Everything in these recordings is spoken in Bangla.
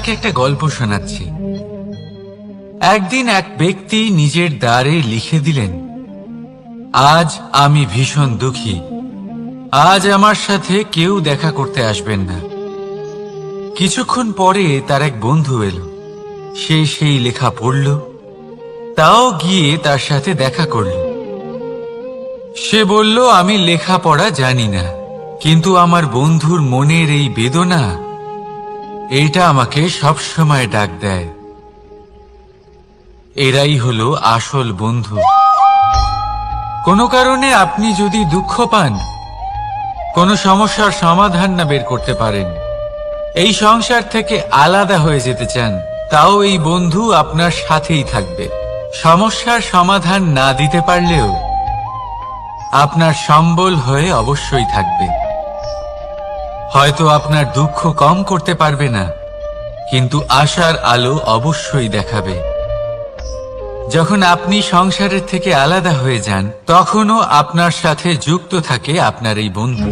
আপনাকে একটা গল্প শোনাচ্ছি। একদিন এক ব্যক্তি নিজের দ্বারে লিখে দিলেন, আজ আমি ভীষণ দুঃখী, আজ আমার সাথে কেউ দেখা করতে আসবেন না। কিছুক্ষণ পরে তার এক বন্ধু এলো। সে সেই লেখা পড়ল, তাও গিয়ে তার সাথে দেখা করল। সে বলল, আমি লেখাপড়া জানি না, কিন্তু আমার বন্ধুর মনের এই বেদনা, এটা আমাকে সবসময় ডাক দেয়। এরাই হলো আসল বন্ধু। কোনো কারণে আপনি যদি দুঃখ পান, কোনো সমস্যার সমাধান না বের করতে পারেন, এই সংসার থেকে আলাদা হয়ে যেতে চান, তাও এই বন্ধু আপনার সাথেই থাকবে। সমস্যার সমাধান না দিতে পারলেও আপনার সম্বল হয়ে অবশ্যই থাকবে। হয়তো আপনার দুঃখ কম করতে পারবে না, কিন্তু আশার আলো অবশ্যই দেখাবে। যখন আপনি সংসারের থেকে আলাদা হয়ে যান, তখনও আপনার সাথে যুক্ত থাকে আপনার এই বন্ধু,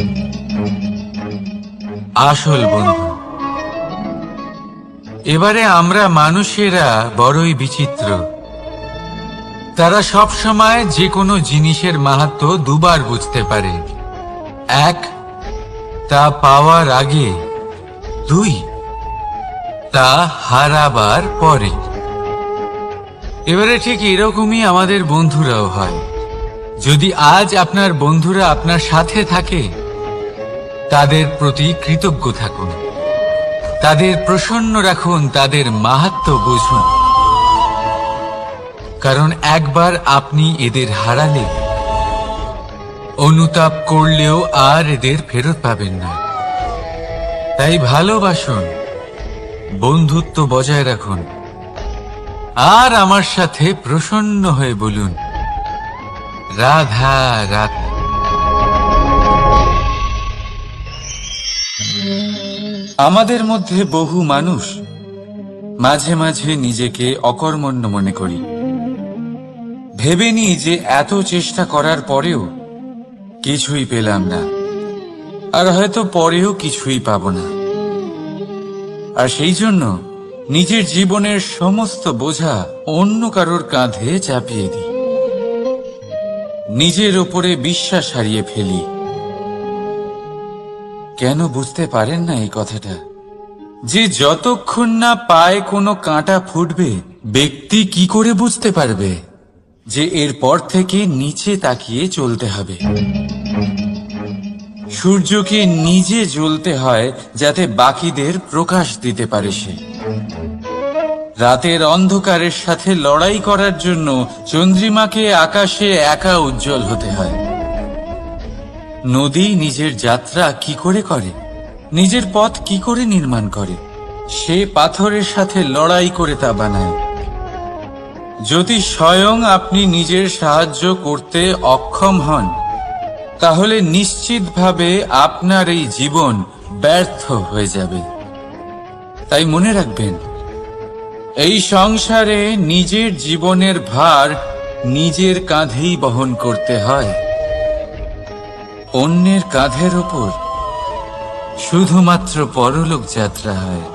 আসল বন্ধু। এবারে আমরা মানুষেরা বড়ই বিচিত্র। তারা সব সময় যে কোনো জিনিসের মাহাত্ম্য দুবার বুঝতে পারে। এক, তা পাওয়ার আগে। দুই, তা হারাবার পরে। এবারে ঠিক এরকমই আমাদের বন্ধুরাও হয়। যদি আজ আপনার বন্ধুরা আপনার সাথে থাকে, তাদের প্রতি কৃতজ্ঞ থাকুন, তাদের প্রসন্ন রাখুন, তাদের মাহাত্ম্য বুঝুন। কারণ একবার আপনি এদের হারালে, অনুতাপ করলেও আর এদের ফেরত পাবেন না। তাই ভালোবাসুন, বন্ধুত্ব বজায় রাখুন, আর আমার সাথে প্রসন্ন হয়ে বলুন, রাধা রাধা। আমাদের মধ্যে বহু মানুষ মাঝে মাঝে নিজেকে অকর্মণ্য মনে করি। ভেবে নিই যে এত চেষ্টা করার পরেও কিছুই পেলাম না, আর হয়তো পরেও কিছুই পাব না। আর সেই জন্য নিজের জীবনের সমস্ত বোঝা অন্য কারোর কাঁধে চাপিয়ে দিই, নিজের ওপরে বিশ্বাস হারিয়ে ফেলি। কেন বুঝতে পারেন না এই কথাটা? যে যতক্ষণ না পায়ে কোনো কাঁটা ফুটবে, ব্যক্তি কি করে বুঝতে পারবে যে এরপর থেকে নিচে তাকিয়ে চলতে হবে? সূর্যকে নিজে জ্বলতে হয় যাতে বাকিদের প্রকাশ দিতে পারে সে। রাতের অন্ধকারের সাথে লড়াই করার জন্য চন্দ্রিমাকে আকাশে একা উজ্জ্বল হতে হয়। নদী নিজের যাত্রা কি করে করে, নিজের পথ কি করে নির্মাণ করে? সে পাথরের সাথে লড়াই করে তা বানায়। যদি স্বয়ং আপনি নিজের সাহায্য করতে অক্ষম হন, তাহলে নিশ্চিতভাবে আপনার এই জীবন ব্যর্থ হয়ে যাবে। তাই মনে রাখবেন, এই সংসারে নিজের জীবনের ভার নিজের কাঁধেই বহন করতে হয়। অন্যের কাঁধের ওপর শুধুমাত্র পরলোক যাত্রা হয়।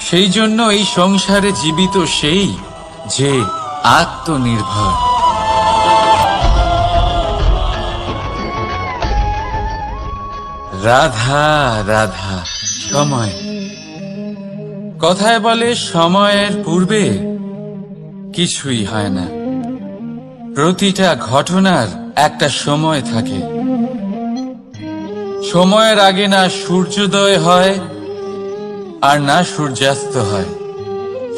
সেই জন্য এই সংসারে জীবিত সেই যে আত্মনির্ভর। রাধা রাধা। সময়, কথায় বলে সময়ের পূর্বে কিছুই হয় না। প্রতিটা ঘটনার একটা সময় থাকে। সময়ের আগে না সূর্যোদয় হয় আর না সূর্যাস্ত হয়।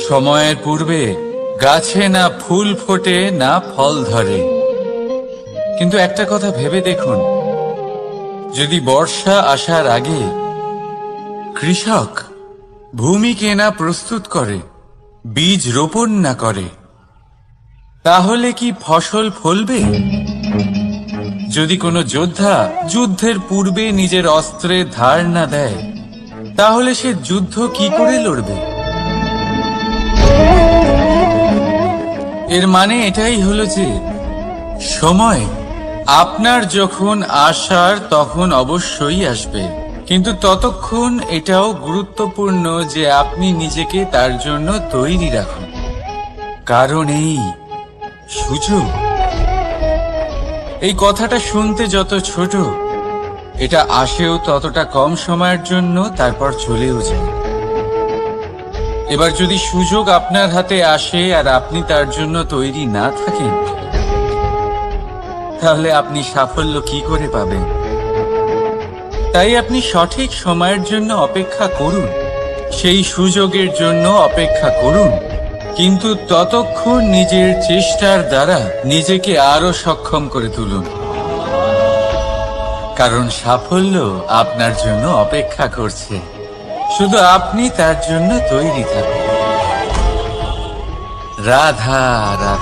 সময়ের পূর্বে গাছে না ফুল ফোটে না ফল ধরে। কিন্তু একটা কথা ভেবে দেখুন, যদি বর্ষা আসার আগে কৃষক ভূমিকে না প্রস্তুত করে, বীজ রোপণ না করে, তাহলে কি ফসল ফলবে? যদি কোনো যোদ্ধা যুদ্ধের পূর্বে নিজের অস্ত্রে ধার না দেয়, তাহলে সে যুদ্ধ কি করে লড়বে? এর মানে এটাই হলো যে সময় আপনার যখন আসার তখন অবশ্যই আসবে, কিন্তু ততক্ষণ এটাও গুরুত্বপূর্ণ যে আপনি নিজেকে তার জন্য তৈরি রাখুন। কারণ এই সুযোগ, এই কথাটা শুনতে যত ছোট, এটা আসেও ততটা কম সময়ের জন্য, তারপর চলেও যায়। এবার যদি সুযোগ আপনার হাতে আসে আর আপনি তার জন্য তৈরি না থাকেন, তাহলে আপনি সাফল্য কি করে পাবেন? তাই আপনি সঠিক সময়ের জন্য অপেক্ষা করুন, সেই সুযোগের জন্য অপেক্ষা করুন, কিন্তু ততক্ষণ নিজের চেষ্টার দ্বারা নিজেকে আরো সক্ষম করে তুলুন। কারণ সাফল্য আপনার জন্য অপেক্ষা করছে, শুধু আপনি তার জন্য তৈরি থাকুন। রাধা রাধা।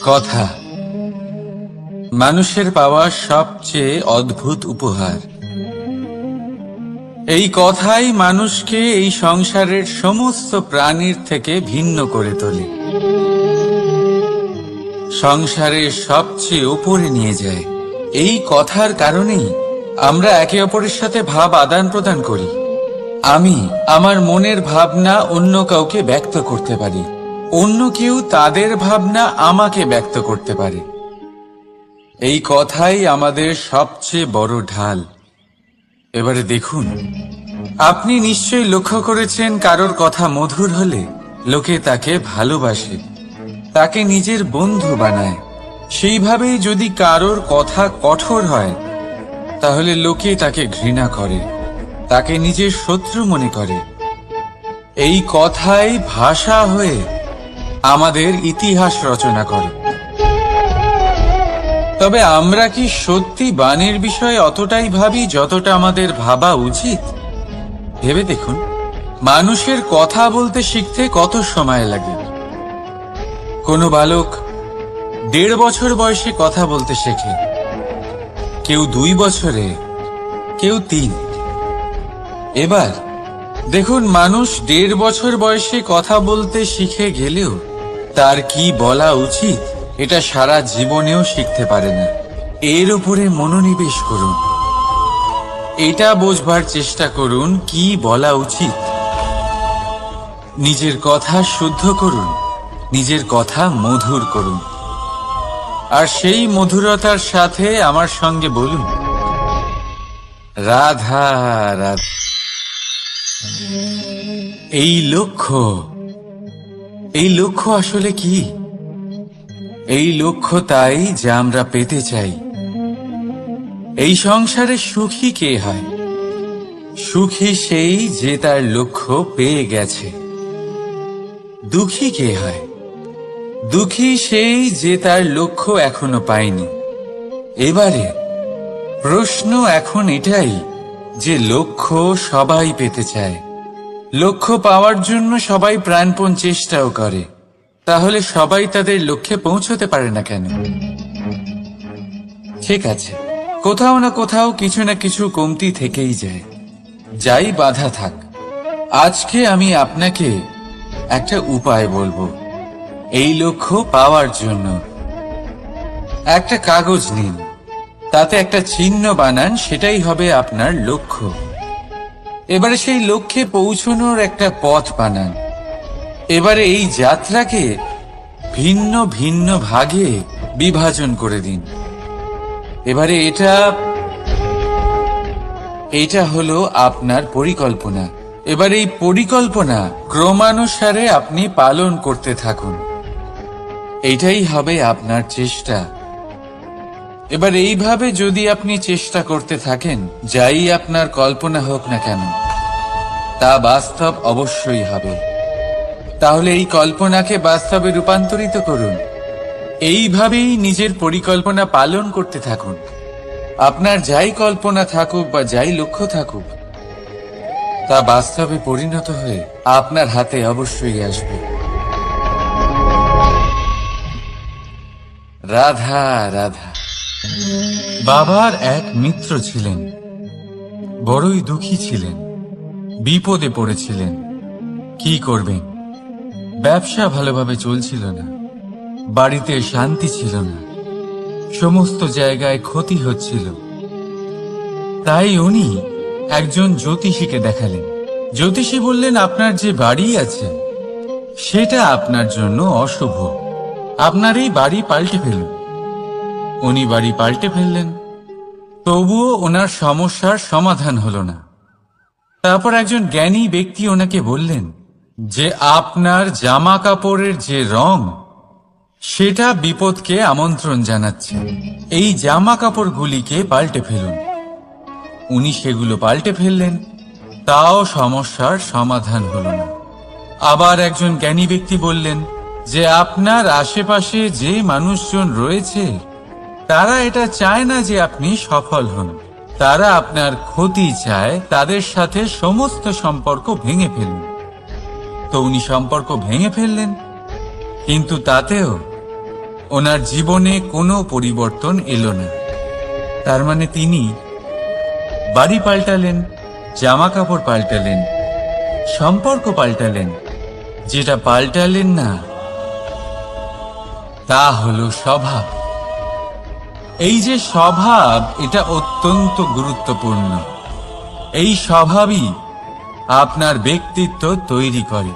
কথা মানুষের পাওয়া সবচেয়ে অদ্ভুত উপহার। এই কথাই মানুষকে এই সংসারের সমস্ত প্রাণীর থেকে ভিন্ন করে তোলে, সংসারের সবচেয়ে উপরে নিয়ে যায়। এই কথার কারণেই আমরা একে অপরের সাথে ভাব আদান প্রদান করি। আমি আমার মনের ভাবনা অন্য কাউকে ব্যক্ত করতে পারি, অন্য কেউ তাদের ভাবনা আমাকে ব্যক্ত করতে পারে। এই কথাই আমাদের সবচেয়ে বড় ঢাল। এবারে দেখুন, আপনি নিশ্চয়ই লক্ষ্য করেছেন, কারোর কথা মধুর হলে লোকে তাকে ভালোবাসে, তাকে নিজের বন্ধু বানায়। সেইভাবেই যদি কারোর কথা কঠোর হয়, তাহলে লোকে তাকে ঘৃণা করে, তাকে নিজের শত্রু মনে করে। এই কথাই ভাষা হয়ে আমাদের ইতিহাস রচনা করে। তবে আমরা কি সত্যি বাণীর বিষয়ে অতটাই ভাবি যতটা আমাদের ভাবা উচিত? ভেবে দেখুন, মানুষের কথা বলতে শিখতে কত সময় লাগে। কোনো বালক 1.5 বছর বয়সে কথা বলতে শেখে, কেউ 2 বছরে, কেউ 3। এবার দেখুন, মানুষ 1.5 বছর বয়সে কথা বলতে শিখে গেলেও তার কি বলা উচিত এটা সারা জীবনেও শিখতে পারে না। এর উপরে মনোনিবেশ করুন, এটা বোঝবার চেষ্টা করুন কি বলা উচিত। নিজের কথা শুদ্ধ করুন, নিজের কথা মধুর করুন, আর সেই মধুরতার সাথে আমার সঙ্গে বলুন, রাধা রাধা। এই লক্ষ্য আসলে কি? এই লক্ষ্য তাই যা আমরা পেতে চাই। এই সংসারে সুখী কে হয়? সুখী সেই যে তার লক্ষ্য পেয়ে গেছে। দুঃখী কে হয়? দুঃখী সেই যে তার লক্ষ্য এখনো পায়নি। এবারে প্রশ্ন এখন এটাই যে লক্ষ্য সবাই পেতে চায়, লক্ষ্য পাওয়ার জন্য সবাই প্রাণপণ চেষ্টাও করে, তাহলে সবাই তাদের লক্ষ্যে পৌঁছতে পারে না কেন? ঠিক আছে, কোথাও না কোথাও কিছু না কিছু কমতি থেকেই যায়, যাই বাধা থাক। আজকে আমি আপনাকে একটা উপায় বলবো এই লক্ষ্য পাওয়ার জন্য। একটা কাগজ নিন, তাতে একটা চিহ্ন বানান, সেটাই হবে আপনার লক্ষ্য। এবারে সেই লক্ষ্যে পৌঁছানোর একটা পথ বানান। এবারে এই যাত্রাকে ভিন্ন ভিন্ন ভাগে বিভাজন করে দিন। এবারে এটা হলো আপনার পরিকল্পনা। এবার এই পরিকল্পনা ক্রমানুসারে আপনি পালন করতে থাকুন, এটাই হবে আপনার চেষ্টা। এবার এইভাবে যদি আপনি চেষ্টা করতে থাকেন, যাই আপনার কল্পনা হোক না কেন তা বাস্তব অবশ্যই হবে। তাহলে এই কল্পনাকে বাস্তবে রূপান্তরিত করুন। এইভাবেই নিজের পরিকল্পনা পালন করতে থাকুন। আপনার যাই কল্পনা থাকুক বা যাই লক্ষ্য থাকুক, তা বাস্তবে পরিণত হয়ে আপনার হাতে অবশ্যই আসবে। রাধা রাধা। বাবার এক মিত্র ছিলেন, বড়ই দুঃখী ছিলেন, বিপদে পড়েছিলেন। কি করবেন? ব্যবসা ভালোভাবে চলছিল না, বাড়িতে শান্তি ছিল না, সমস্ত জায়গায় ক্ষতি হচ্ছিল। তাই উনি একজন জ্যোতিষীকে দেখালেন। জ্যোতিষী বললেন, আপনার যে বাড়ি আছে সেটা আপনার জন্য অশুভ, আপনার এই বাড়ি পাল্টে ফেলুন। উনি বাড়ি পাল্টে ফেললেন, তবুও ওনার সমস্যার সমাধান হলো না। তারপর একজন জ্ঞানী ব্যক্তি ওনাকে বললেন যে আপনার জামা কাপড়ের যে রং সেটা বিপদকে আমন্ত্রণ জানাচ্ছে, এই জামা কাপড়গুলিকে পাল্টে ফেলুন। উনি সেগুলো পাল্টে ফেললেন, তাও সমস্যার সমাধান হলো না। আবার একজন জ্ঞানী ব্যক্তি বললেন যে আপনার আশেপাশে যে মানুষজন রয়েছে তারা এটা চায় না যে আপনি সফল হন, তারা আপনার ক্ষতি চায়, তাদের সাথে সমস্ত সম্পর্ক ভেঙে ফেলুন। তো উনি সম্পর্ক ভেঙে ফেললেন, কিন্তু তাতেও ওনার জীবনে কোনো পরিবর্তন এলো না। তার মানে তিনি বাড়ি পাল্টালেন, জামা কাপড় পাল্টালেন, সম্পর্ক পাল্টালেন, যেটা পাল্টালেন না তা হলো স্বভাব। এই যে স্বভাব, এটা অত্যন্ত গুরুত্বপূর্ণ। এই স্বভাবই আপনার ব্যক্তিত্ব তৈরি করে।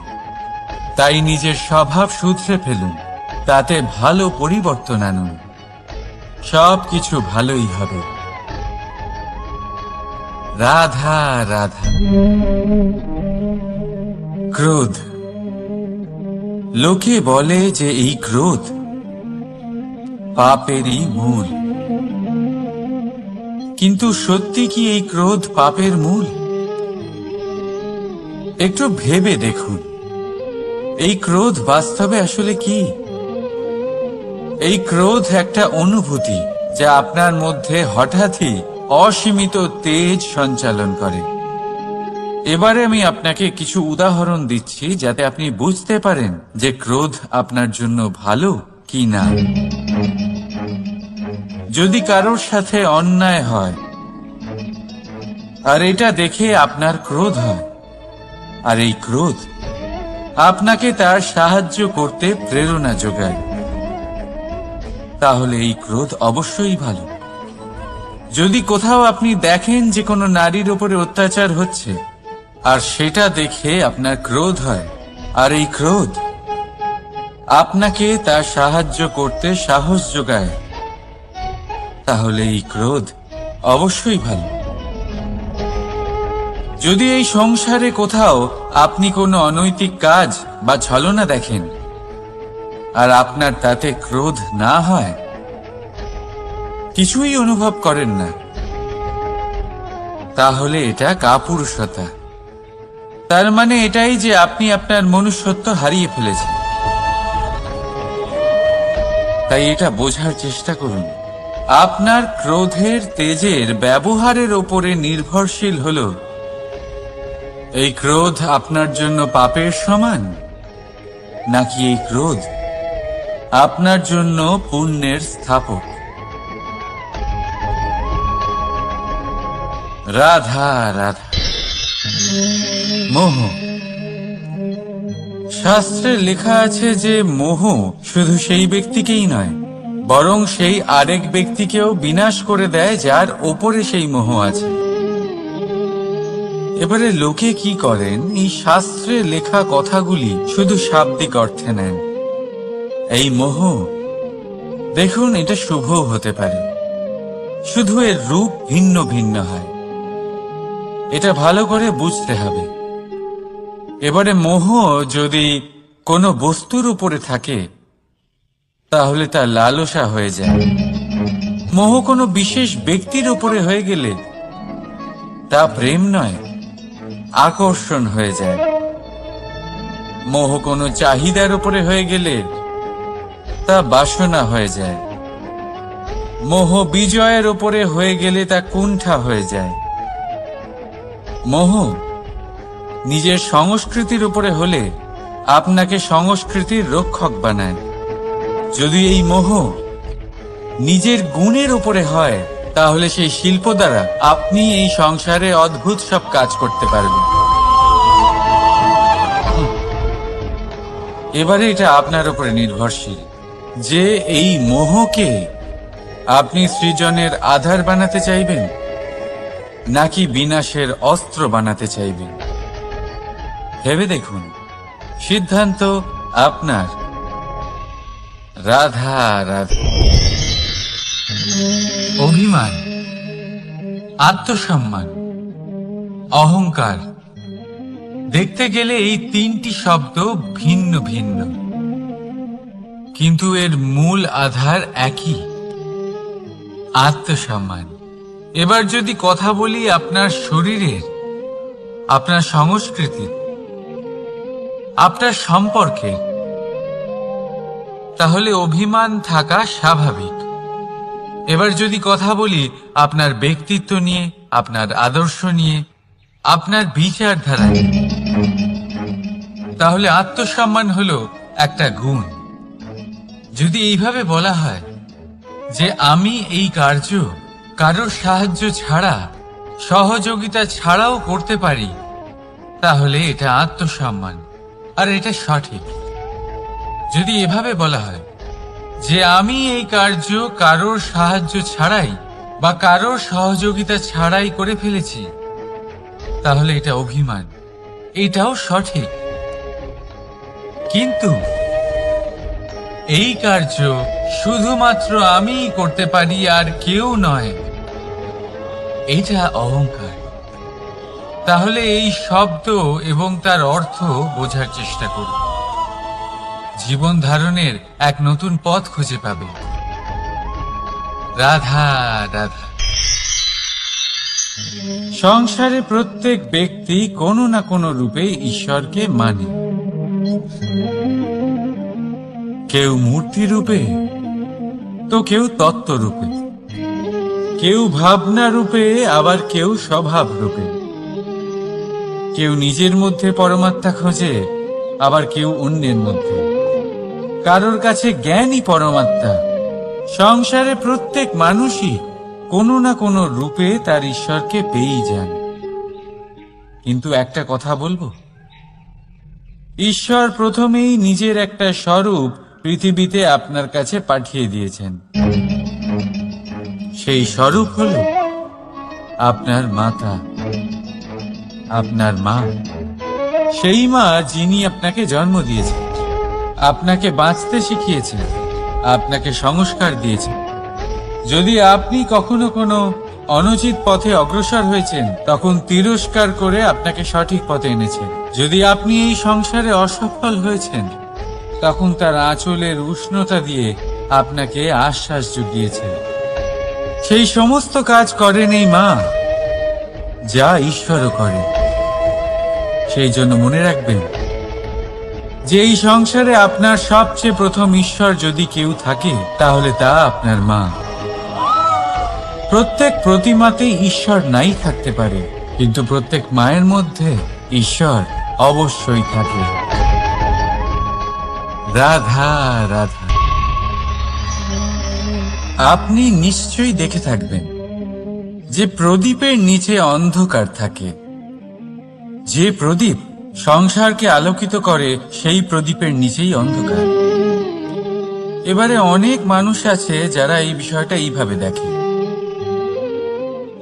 তাই নিজের স্বভাব শুধরে ফেলুন, তাতে ভালো পরিবর্তন আনুন, সবকিছু ভালোই হবে। রাধা রাধা। ক্রোধ। লোকে বলে যে এই ক্রোধ পাপেরই মূল, কিন্তু সত্যি কি এই ক্রোধ পাপের মূল? একটু ভেবে দেখুন, এই ক্রোধ বাস্তবে আসলে কি? এই ক্রোধ একটা অনুভূতি যা আপনার মধ্যে হঠাৎই অসীমিত তেজ সঞ্চালন করে। এবারে আমি আপনাকে কিছু উদাহরণ দিচ্ছি যাতে আপনি বুঝতে পারেন যে ক্রোধ আপনার জন্য ভালো কি না। যদি কারোর সাথে অন্যায় হয় আর এটা দেখে আপনার ক্রোধ হয়, আর এই ক্রোধ আপনাকে তার সাহায্য করতে প্রেরণা যোগায়, তাহলে এই ক্রোধ অবশ্যই ভালো। যদি কোথাও আপনি দেখেন যে কোনো নারীর উপরে অত্যাচার হচ্ছে আর সেটা দেখে আপনার ক্রোধ হয়, আর এই ক্রোধ আপনাকে তার সাহায্য করতে সাহস যোগায়, তাহলে এই ক্রোধ অবশ্যই ভালো। যদি এই সংসারে কোথাও আপনি কোনো অনৈতিক কাজ বা ছলনা দেখেন আর আপনার তাতে ক্রোধ না হয়, কিছুই অনুভব করেন না, তাহলে এটা কাপুরুষতা। তার মানে এটাই যে আপনি আপনার মনুষ্যত্ব হারিয়ে ফেলেছেন। তাই এটা বোঝার চেষ্টা করুন, আপনার ক্রোধের তেজের ব্যবহারের ওপরে নির্ভরশীল হলো এই ক্রোধ আপনার জন্য পাপের সমান, নাকি এই ক্রোধ আপনার জন্য পুণ্যের স্থাপক। রাধা রাধা। মোহ। শাস্ত্রে লেখা আছে যে মোহ শুধু সেই ব্যক্তিকেই নয়, বরং সেই আরেক ব্যক্তিকেও বিনাশ করে দেয় যার ওপরে সেই মোহ আছে। এবারে লোকে কি করেন, এই শাস্ত্রে লেখা কথাগুলি শুধু শাব্দিক অর্থে নেন। এই মোহ, দেখুন, এটা শুভ হতে পারে, শুধু এর রূপ ভিন্ন ভিন্ন হয়, এটা ভালো করে বুঝতে হবে। এবারে মোহ যদি কোনো বস্তুর উপরে থাকে তাহলে তা লালসা হয়ে যায়। মোহ কোনো বিশেষ ব্যক্তির উপরে হয়ে গেলে তা প্রেম নয়, আকর্ষণ হয়ে যায়। মোহ কোনো চাহিদার উপরে হয়ে গেলে তা বাসনা হয়ে যায়। মোহ বিজয়ের উপরে হয়ে গেলে তা কুণ্ঠা হয়ে যায়। মোহ নিজের সংস্কৃতির উপরে হলে আপনাকে সংস্কৃতির রক্ষক বানায়। যদি এই মোহ নিজের গুণের উপরে হয় তাহলে সেই শিল্প দ্বারা আপনি এই সংসারে অদ্ভুত সব কাজ করতে পারবেন। এবারে এটা আপনার উপরে নির্ভরশীল যে এই মোহকে আপনি সৃজনের আধার বানাতে চাইবেন, নাকি বিনাশের অস্ত্র বানাতে চাইবেন? ভেবে দেখুন, সিদ্ধান্ত আপনার। রাধা রাধা। অভিমান, আত্মসম্মান, অহংকার, দেখতে গেলে এই তিনটি শব্দ ভিন্ন ভিন্ন, কিন্তু এর মূল আধার একই, আত্মসম্মান। এবার যদি কথা বলি আপনার শরীরের, আপনার সংস্কৃতির, আপনার সম্পর্কে, তাহলে অভিমান থাকা স্বাভাবিক। এবার যদি কথা বলি আপনার ব্যক্তিত্ব নিয়ে, আপনার আদর্শ নিয়ে, আপনার বিচারধারা নিয়ে, তাহলে আত্মসম্মান হলো একটা গুণ। যদি এইভাবে বলা হয় যে আমি এই কার্য কারোর সাহায্য ছাড়া, সহযোগিতা ছাড়াও করতে পারি, তাহলে এটা আত্মসম্মান, আর এটা সঠিক। যদি এভাবে বলা হয় যে আমি এই কার্য কারোর সাহায্য ছাড়াই বা কারোর সহযোগিতা ছাড়াই করে ফেলেছি, তাহলে এটা অভিমান, এটাও সঠিক। কিন্তু এই কার্য শুধুমাত্র আমিই করতে পারি আর কেউ নয়, এটা অহংকার। তাহলে এই শব্দ এবং তার অর্থ বোঝার চেষ্টা করুন। জীবন ধারণের এক নতুন পথ খুঁজে পাবে। রাধা রাধা। সংসারে প্রত্যেক ব্যক্তি কোনো না কোনো রূপে ঈশ্বরকে মানে। কেউ মূর্তি রূপে, তো কেউ তত্ত্ব রূপে, কেউ ভাবনা রূপে, আবার কেউ স্বভাব রূপে। কেউ নিজের মধ্যে পরমাত্মা খোঁজে, আবার কেউ অন্যের মধ্যে। কারোর কাছে জ্ঞানই পরমাত্মা। সংসারে প্রত্যেক মানুষই কোনো না কোনো রূপে তার ঈশ্বরকে পেয়েই যান। কিন্তু একটা কথা বলবো, ঈশ্বর প্রথমেই নিজের একটা স্বরূপ পৃথিবীতে আপনার কাছে পাঠিয়ে দিয়েছেন। সেই স্বরূপ হল আপনার মাতা, আপনার মা। সেই মা যিনি আপনাকে জন্ম দিয়েছেন, আপনাকে বাঁচতে শিখিয়েছেন, আপনাকে সংস্কার দিয়েছেন। যদি আপনি কখনো কোনো অনুচিত পথে অগ্রসর হয়েছেন, তখন তিরস্কার করে আপনাকে সঠিক পথে এনেছেন। যদি আপনি এই সংসারে অসফল হয়েছেন, তখন তার আঁচলের উষ্ণতা দিয়ে আপনাকে আশ্বাস জুগিয়েছেন। সেই সমস্ত কাজ করেন এই মা, যা ঈশ্বরও করেন। সেই জন্য মনে রাখবেন যে এই সংসারে আপনার সবচেয়ে প্রথম ঈশ্বর যদি কেউ থাকে, তাহলে তা আপনার মা। প্রত্যেক প্রতিমাতেই ঈশ্বর নাই থাকতে পারে, কিন্তু প্রত্যেক মায়ের মধ্যে ঈশ্বর অবশ্যই থাকে। রাধা রাধা। আপনি নিশ্চয়ই দেখে থাকবেন যে প্রদীপের নিচে অন্ধকার থাকে। যে প্রদীপ সংসারকে আলোকিত করে, সেই প্রদীপের নিচেই অন্ধকার। এবারে অনেক মানুষ আছে যারা এই বিষয়টা এইভাবে দেখে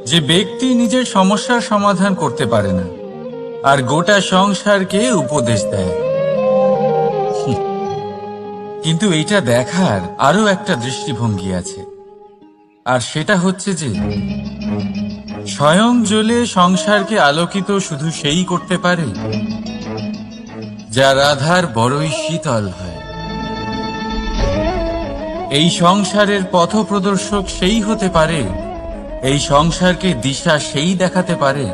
যে ব্যক্তি নিজের সমস্যার সমাধান করতে পারে না, আর গোটা সংসারকে উপদেশ দেয়। কিন্তু এইটা দেখার আরো একটা দৃষ্টিভঙ্গি আছে, আর সেটা হচ্ছে যে স্বয়ং জ্বলে সংসারকে আলোকিত শুধু সেই করতে পারে যা রাধার বড়ই শীতল হয়। এই সংসারের পথপ্রদর্শক সেই হতে পারে, এই সংসারকে দিশা সেই দেখাতে পারে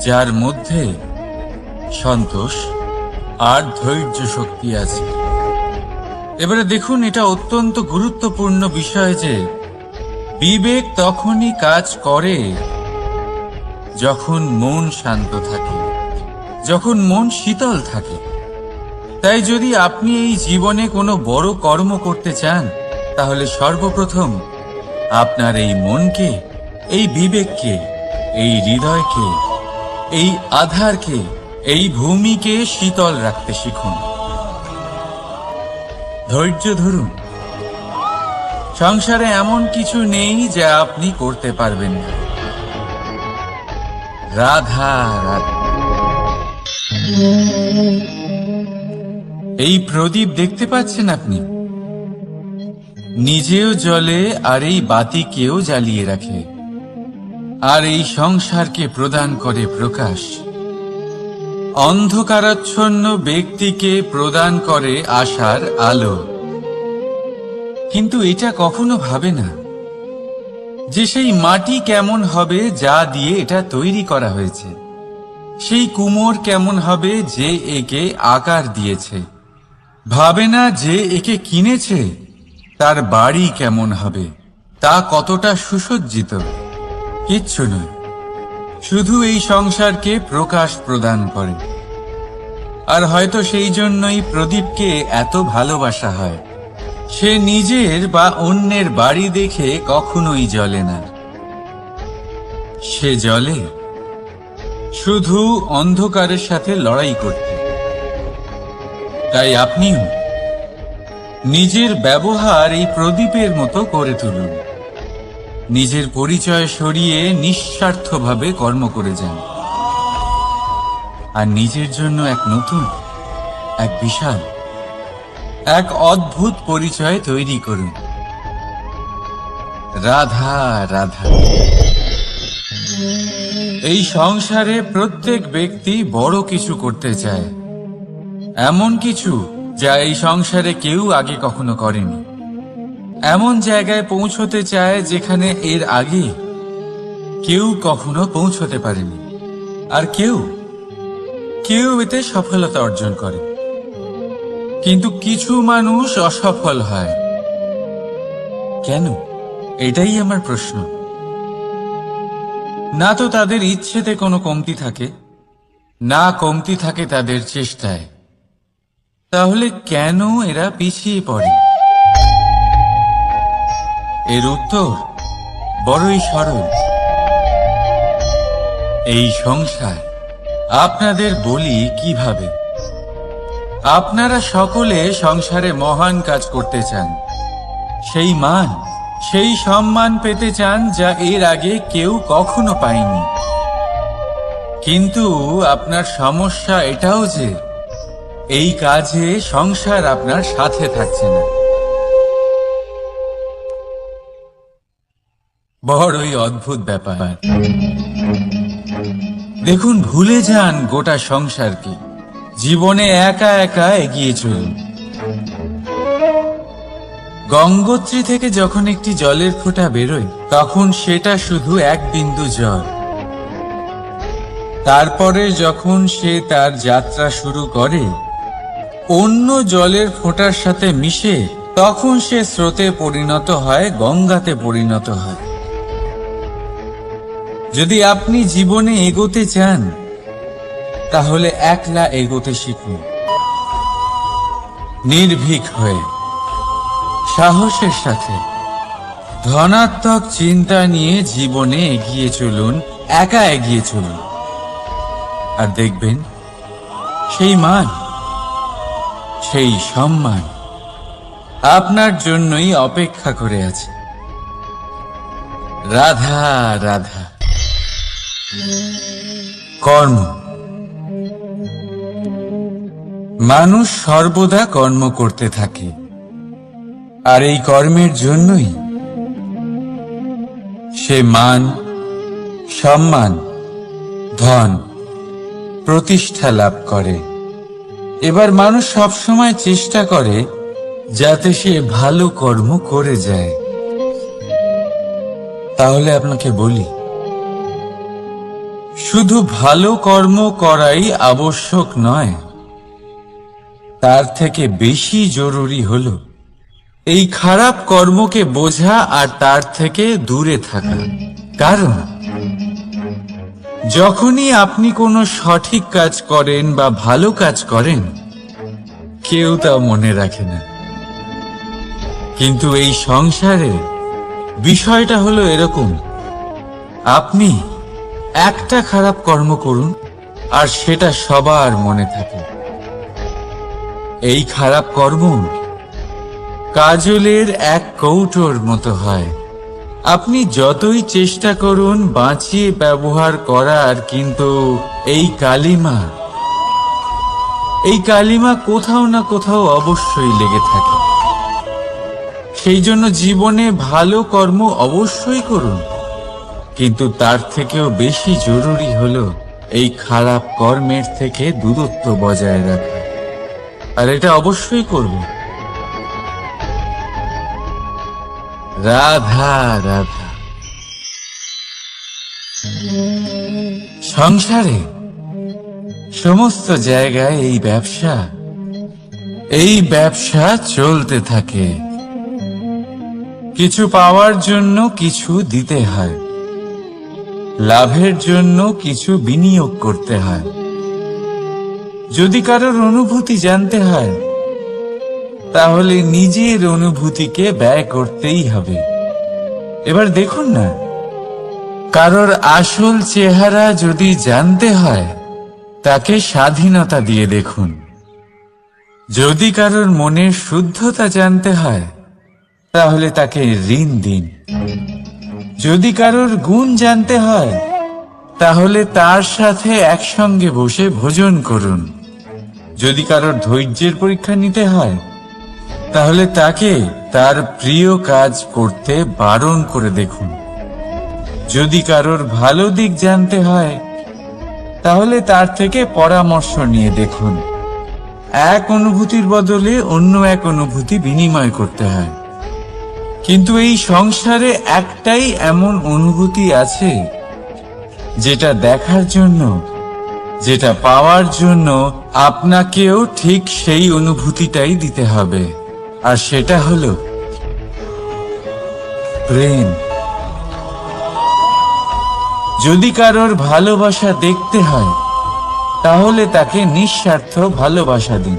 যার মধ্যে সন্তোষ আর ধৈর্য শক্তি আছে। এবারে দেখুন, এটা অত্যন্ত গুরুত্বপূর্ণ বিষয় যে বিবেক তখনই কাজ করে যখন মন শান্ত থাকে, যখন মন শীতল থাকে। তাই যদি আপনি এই জীবনে কোনো বড় কর্ম করতে চান, তাহলে সর্বপ্রথম আপনার এই মনকে, এই বিবেককে, এই হৃদয়কে, এই আধারকে, এই ভূমিকে শীতল রাখতে শিখুন। ধৈর্য ধরুন। সংসারে এমন কিছু নেই যা আপনি করতে পারবেন না। রাধা রাধা। এই প্রদীপ দেখতে পাচ্ছেন আপনি, নিজেও জ্বলে আর এই বাতিকেও জ্বালিয়ে রাখে, আর এই সংসারকে প্রদান করে প্রকাশ। অন্ধকারাচ্ছন্ন ব্যক্তিকে প্রদান করে আশার আলো। কিন্তু এটা কখনো ভাবে না যে সেই মাটি কেমন হবে যা দিয়ে এটা তৈরি করা হয়েছে, সেই কুমোর কেমন হবে যে একে আকার দিয়েছে। ভাবে না যে একে কিনেছে তার বাড়ি কেমন হবে, তা কতটা সুসজ্জিত। কিচ্ছু নয়, শুধু এই সংসারকে প্রকাশ প্রদান করে। আর হয়তো সেই জন্যই প্রদীপকে এত ভালোবাসা হয়। সে নিজের বা অন্যের বাড়ি দেখে কখনোই জ্বলে না, সে জ্বলে শুধু অন্ধকারের সাথে লড়াই করতে। তাই আপনিও নিজের ব্যবহার এই প্রদীপের মতো করে তুলুন। নিজের পরিচয় সরিয়ে নিঃস্বার্থভাবে কর্ম করে যান, আর নিজের জন্য এক নতুন, এক বিশাল, এক অদ্ভুত পরিচয় তৈরি করুন। রাধা রাধা। এই সংসারে প্রত্যেক ব্যক্তি বড় কিছু করতে চায়, এমন কিছু যা এই সংসারে কেউ আগে কখনো করেনি। এমন জায়গায় পৌঁছতে চায় যেখানে এর আগে কেউ কখনো পৌঁছতে পারেনি। আর কেউ এতে সফলতা অর্জন করে। কিন্তু কিছু মানুষ অসফল হয় কেন? এটাই আমার প্রশ্ন। না তো তাদের ইচ্ছেতে কোনো কমতি থাকে, না কমতি থাকে তাদের চেষ্টায়। তাহলে কেন এরা পিছিয়ে পড়ে? এর উত্তর বড়ই সরল। এই সংসার আপনাদের বলি কিভাবে। আপনারা সকলে সংসারে মহান কাজ করতে চান, সেই মান, সেই সম্মান পেতে চান যা এর আগে কেউ কখনো পায়নি। কিন্তু আপনার সমস্যা এটাও যে এই কাজে সংসার আপনার সাথে থাকছে না। বড়ই অদ্ভুত ব্যাপার। দেখুন, ভুলে যান গোটা সংসারকে, জীবনে একা একা এগিয়ে চলুন। গঙ্গোত্রী থেকে যখন একটি জলের ফোঁটা বেরোয় তখন সেটা শুধু এক বিন্দু জল। তারপরে যখন সে তার যাত্রা শুরু করে অন্য জলের ফোঁটার সাথে মিশে, তখন সে স্রোতে পরিণত হয়, গঙ্গাতে পরিণত হয়। যদি আপনি জীবনে এগোতে চান তাহলে একলা এগোতে শিখুন। নির্ভীক হয়ে, সাহসের সাথে, ধনাত্মক চিন্তা নিয়ে জীবনে এগিয়ে চলুন, একা এগিয়ে চলুন। আর দেখবেন সেই মান, সেই সম্মান আপনার জন্যই অপেক্ষা করে আছে। রাধা রাধা। কর্ম। মানুষ সর্বদা কর্ম করতে থাকে, আর এই কর্মের জন্যই সে মান, সম্মান, ধন, প্রতিষ্ঠা লাভ করে। এবার মানুষ সবসময় চেষ্টা করে যাতে সে ভালো কর্ম করে যায়। তাহলে আপনাকে বলি, শুধু ভালো কর্ম করাই আবশ্যক নয়, তার থেকে বেশি জরুরি হলো এই খারাপ কর্মকে বোঝা আর তার থেকে দূরে থাকা। কারণ যখনই আপনি কোনো সঠিক কাজ করেন বা ভালো কাজ করেন, কেউ তা মনে রাখে না। কিন্তু এই সংসারে বিষয়টা হলো এরকম, আপনি একটা খারাপ কর্ম করুন আর সেটা সবার মনে থাকে। এই খারাপ কর্ম কাজলের এক কৌটোর মতো হয়, আপনি যতই চেষ্টা করুন বাঁচিয়ে ব্যবহার করার, কিন্তু এই কালিমা কোথাও না কোথাও অবশ্যই লেগে থাকে। সেই জন্য জীবনে ভালো কর্ম অবশ্যই করুন, কিন্তু তার থেকেও বেশি জরুরি হলো এই খারাপ কর্মের থেকে দূরত্ব বজায় রাখা। আর এটা অবশ্যই করব। রাধা রাধা। সংসারে সমস্ত জায়গায় এই ব্যবসা চলতে থাকে। কিছু পাওয়ার জন্য কিছু দিতে হয়, লাভের জন্য কিছু বিনিয়োগ করতে হয়। যদি কারোর অনুভূতি জানতে হয়, তাহলে নিজের অনুভূতিকে ব্যয় করতেই হবে। এবার দেখুন না, কারোর আসল চেহারা যদি জানতে হয়, তাকে স্বাধীনতা দিয়ে দেখুন। যদি কারোর মনের শুদ্ধতা জানতে হয়, তাহলে তাকে ঋণ দিন। যদি কারোর গুণ জানতে হয়, তাহলে তার সাথে একসঙ্গে বসে ভোজন করুন। যদি কারোর ধৈর্যের পরীক্ষা নিতে হয়, তাহলে তাকে তার প্রিয় কাজ করতে বারণ করে দেখুন। যদি কারোর ভালো দিক জানতে হয়, তাহলে তার থেকে পরামর্শ নিয়ে দেখুন। এক অনুভূতির বদলে অন্য এক অনুভূতি বিনিময় করতে হয়। কিন্তু এই সংসারে একটাই এমন অনুভূতি আছে, যেটা দেখার জন্য, যেটা পাওয়ার জন্য আপনাকেও ঠিক সেই অনুভূতিটাই দিতে হবে। আর সেটা হলো প্রেম। যদি কারোর ভালোবাসা দেখতে হয়, তাহলে তাকে নিঃস্বার্থ ভালোবাসা দিন।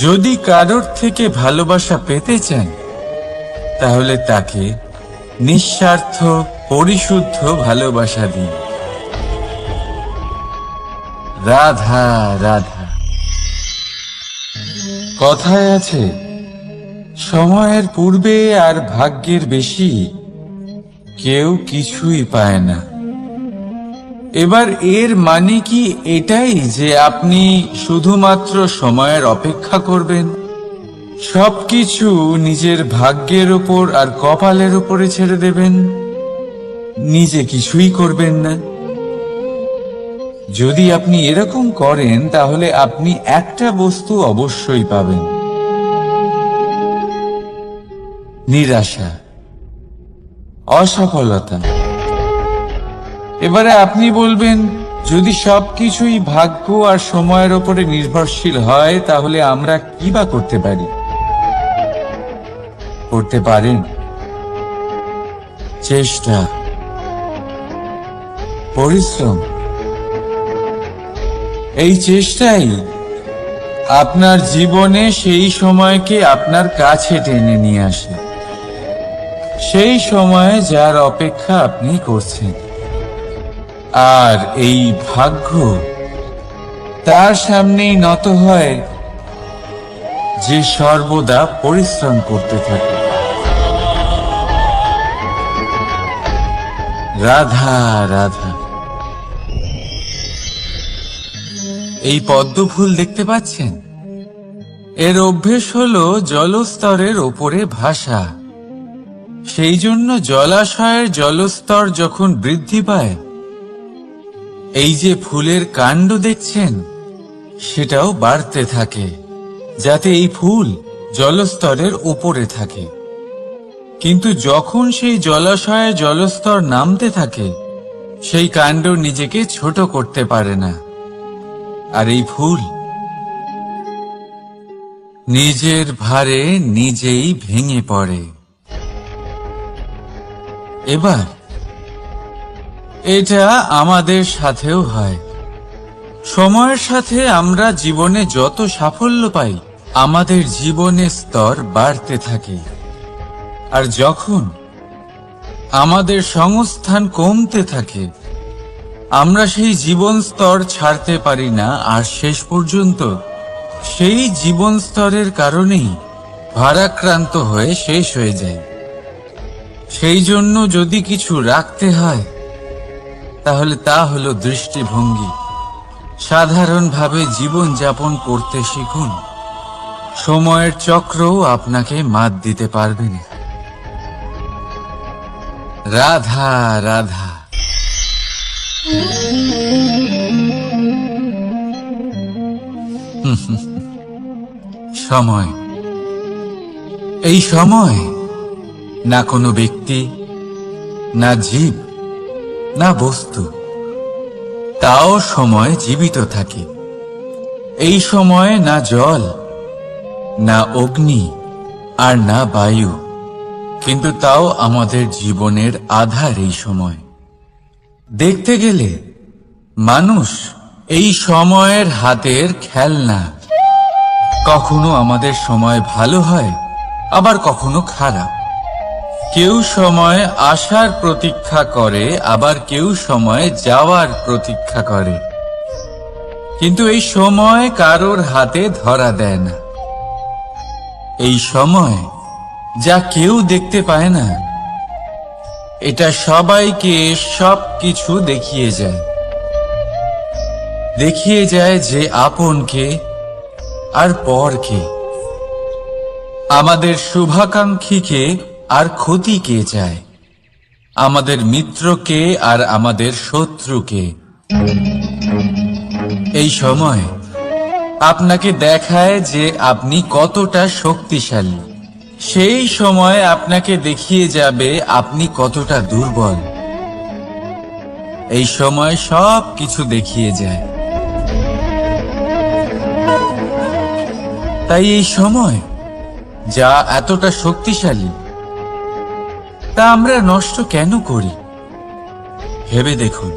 যদি কারোর থেকে ভালোবাসা পেতে চান, তাহলে তাকে নিঃস্বার্থ পরিশুদ্ধ ভালোবাসা দিন। রাধা রাধা। কথায় আছে, সময়ের পূর্বে আর ভাগ্যের বেশি কেউ কিছুই পায় না। এবার এর মানে কি এটাই যে আপনি শুধুমাত্র সময়ের অপেক্ষা করবেন, সবকিছু নিজের ভাগ্যের উপর আর কপালের উপরে ছেড়ে দেবেন, নিজে কিছুই করবেন না? যদি আপনি এরকম করেন, তাহলে আপনি একটা বস্তু অবশ্যই পাবেন: নিরাশা, অসফলতা। এবারে আপনি বলবেন, যদি সবকিছুই ভাগ্য আর সময়ের উপরে নির্ভরশীল হয়, তাহলে আমরা কি বা করতে পারি? করতে পারেন চেষ্টা, পরিশ্রম। এই চেষ্টাই আপনার জীবনে সেই সময়কে আপনার কাছে টেনে নিয়ে আসে, সেই সময়ে যার অপেক্ষা আপনি করছেন। আর এই ভাগ্য তার সামনেই নত হয় যে সর্বদা পরিশ্রম করতে থাকে। রাধা রাধা। এই পদ্ম ফুল দেখতে পাচ্ছেন? এর অভ্যেস হলো জলস্তরের ওপরে ভাসা। সেই জন্য জলাশয়ের জলস্তর যখন বৃদ্ধি পায়, এই যে ফুলের কাণ্ড দেখছেন, সেটাও বাড়তে থাকে, যাতে এই ফুল জলস্তরের উপরে থাকে। কিন্তু যখন সেই জলাশয়ের জলস্তর নামতে থাকে, সেই কাণ্ড নিজেকে ছোট করতে পারে না, আর এই ফুল নিজের ভারে নিজেই ভেঙে পড়ে। এবার এটা আমাদের সাথেও হয়। সময়ের সাথে আমরা জীবনে যত সাফল্য পাই, আমাদের জীবনের স্তর বাড়তে থাকে। আর যখন আমাদের সংস্থান কমতে থাকে, আমরা সেই জীবন স্তর ছাড়তে পারি না, আর শেষ পর্যন্ত সেই জীবন স্তরের কারণেই ভারাক্রান্ত হয়ে শেষ হয়ে যায়। সেই জন্য যদি কিছু রাখতে হয় তাহলে তা হলো দৃষ্টিভঙ্গি। সাধারণভাবে জীবন যাপন করতে শিখুন। সময়ের চক্রও আপনাকে মাত দিতে পারবে না। রাধা রাধা। সময়, এই সময় না কোনো ব্যক্তি, না জীব, না বস্তু, তাও সময় জীবিত থাকে। এই সময় না জল, না অগ্নি, আর না বায়ু, কিন্তু তাও আমাদের জীবনের আধার এই সময়। দেখতে গেলে মানুষ এই সময়ের হাতের খেলনা। কখনো আমাদের সময় ভালো হয়, আবার কখনো খারাপ। কেউ সময় আসার প্রতীক্ষা করে, আবার কেউ সময় যাওয়ার প্রতীক্ষা করে, কিন্তু এই সময় কারোর হাতে ধরা দেয় না। এই সময় যা কেউ দেখতে পায় না, এটা সবাইকে সবকিছু দেখিয়ে যায়। দেখিয়ে যায় যে আপনকে আর পরকে, আমাদের শুভাকাঙ্ক্ষীকে আর ক্ষতিকে চায়, আমাদের মিত্রকে আর আমাদের শত্রুকে। এই সময় আপনাকে দেখায় যে আপনি কতটা শক্তিশালী, সেই সময় আপনাকে দেখিয়ে যাবে আপনি কতটা দুর্বল। এই সময় সব কিছু দেখিয়ে যায়। তাই এই সময় যা এতটা শক্তিশালী, তা আমরা নষ্ট কেন করি? ভেবে দেখুন।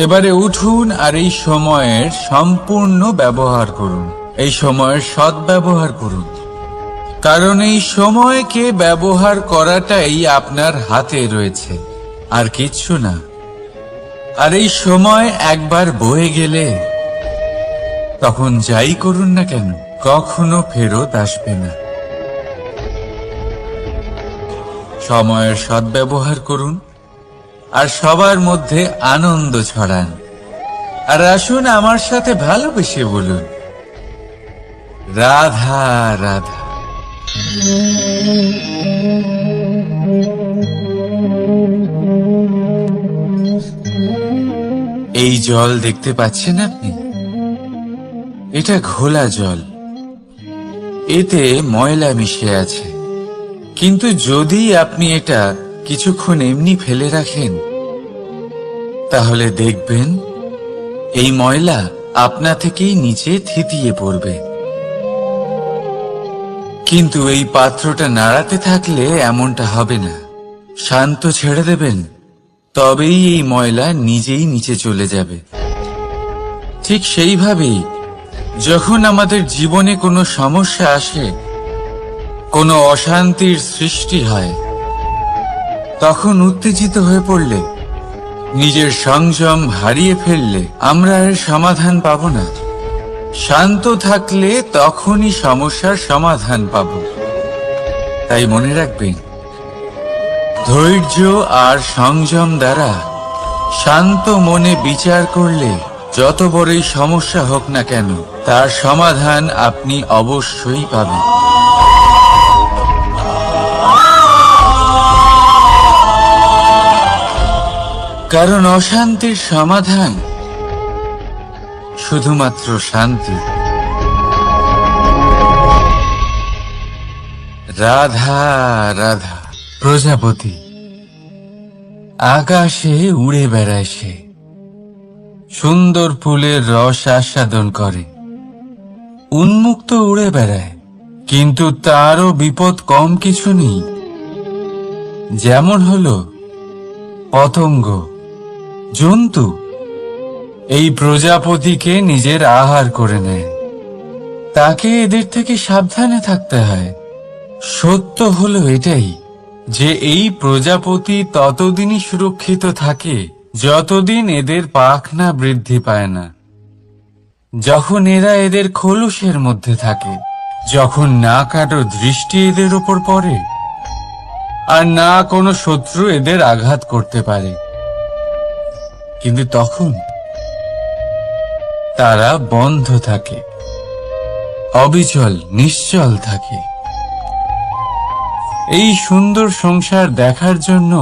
এবারে উঠুন আর এই সময়ের সম্পূর্ণ ব্যবহার করুন। এই সময়ের সদ্ব্যবহার করুন, কারণ এই সময়কে ব্যবহার করাটাই আপনার হাতে রয়েছে, আর কিচ্ছু না। আর এই সময় একবার বয়ে গেলে তখন যাই করুন না কেন, কখনো ফেরত আসবে না। সময়ের সদ্ব্যবহার করুন আর সবার মধ্যে আনন্দ ছড়ান। আর আসুন আমার সাথে ভালোবেসে বলুন, রাধা রাধা। এই জল দেখতে পাচ্ছেন আপনি? এটা ঘোলা জল। এতে ময়লা মিশে আছে, কিন্তু যদি আপনি এটা কিছুক্ষণ এমনি ফেলে রাখেন, তাহলে দেখবেন এই ময়লা আপনা থেকেই নিচে থিতিয়ে পড়বে। কিন্তু এই পাত্রটা নাড়াতে থাকলে এমনটা হবে না। শান্ত ছেড়ে দেবেন, তবেই এই ময়লা নিজেই নিচে চলে যাবে। ঠিক সেইভাবেই যখন আমাদের জীবনে কোনো সমস্যা আসে, কোনো অশান্তির সৃষ্টি হয়, তখন উত্তেজিত হয়ে পড়লে, নিজের সংযম হারিয়ে ফেললে আমরা এর সমাধান পাব না। শান্ত থাকলে তখনই সমস্যার সমাধান পাব। তাই মনে রাখবেন, ধৈর্য আর সংযম দ্বারা শান্ত মনে বিচার করলে যত বড়ই সমস্যা হোক না কেন, তার সমাধান আপনি অবশ্যই পাবেন। কারণ অশান্তির সমাধান শুধুমাত্র শান্তি। রাধা রাধা। প্রজাপতি আকাশে উড়ে বেড়ায়, সে সুন্দর ফুলের রস আস্বাদন করে, উন্মুক্ত উড়ে বেড়ায়, কিন্তু তারও বিপদ কম কিছু নেই। যেমন হলো পতঙ্গ, জন্তু। এই প্রজাপতিকে নিজের আহার করে নেয়, তাকে এদের থেকে সাবধানে থাকতে হয়। সত্য হলো এটাই যে এই প্রজাপতি ততদিনই সুরক্ষিত থাকে যতদিন এদের পাখনা বৃদ্ধি পায় না। যখন এরা এদের খোলসের মধ্যে থাকে, যখন না কারো দৃষ্টি এদের উপর পড়ে, আর না কোনো শত্রু এদের আঘাত করতে পারে। কিন্তু তখন তারা বন্ধ থাকে, অবিচল নিশ্চল থাকে। এই সুন্দর সংসার দেখার জন্য,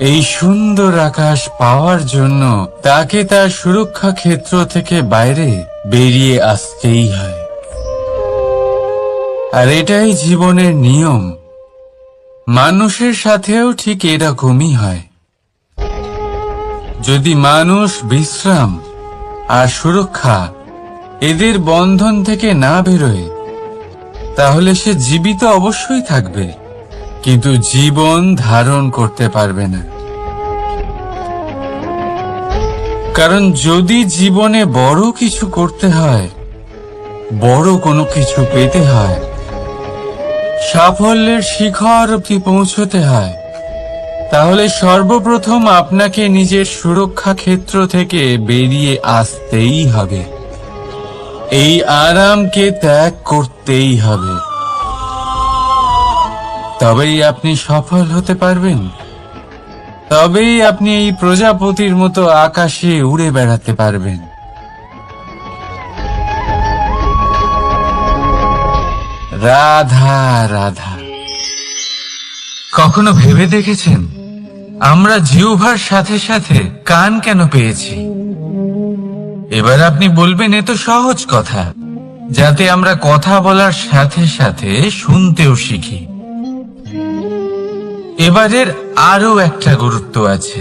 এই সুন্দর আকাশ পাওয়ার জন্য তাকে তার সুরক্ষা ক্ষেত্র থেকে বাইরে বেরিয়ে আসতেই হয়। আর এটাই জীবনের নিয়ম। মানুষের সাথেও ঠিক এরকমই হয়। যদি মানুষ বিশ্রাম আর সুরক্ষা এদের বন্ধন থেকে না বেরোয়, তাহলে সে জীবিত অবশ্যই থাকবে, কিন্তু জীবন ধারণ করতে পারবে না। কারণ যদি জীবনে বড় কিছু করতে হয়, বড় কোনো কিছু পেতে হয়, সাফল্যের শিখর অবধি পৌঁছতে হয়, তাহলে সর্বপ্রথম আপনাকে নিজের সুরক্ষা ক্ষেত্র থেকে বেরিয়ে আসতেই হবে। এই আরামকে ত্যাগ করতেই হবে। তবেই আপনি সফল হতে পারবেন। তবেই আপনি এই প্রজাপতির মতো আকাশে উড়ে বেড়াতে পারবেন। রাধা রাধা। কখনো ভেবে দেখেছেন আমরা জিহ্বার সাথে সাথে কান কেন পেয়েছি? এবার আপনি বলবেন, এ তো সহজ কথা, যাতে আমরা কথা বলার সাথে সাথে শুনতেও শিখি। এবারের আরো একটা গুরুত্ব আছে।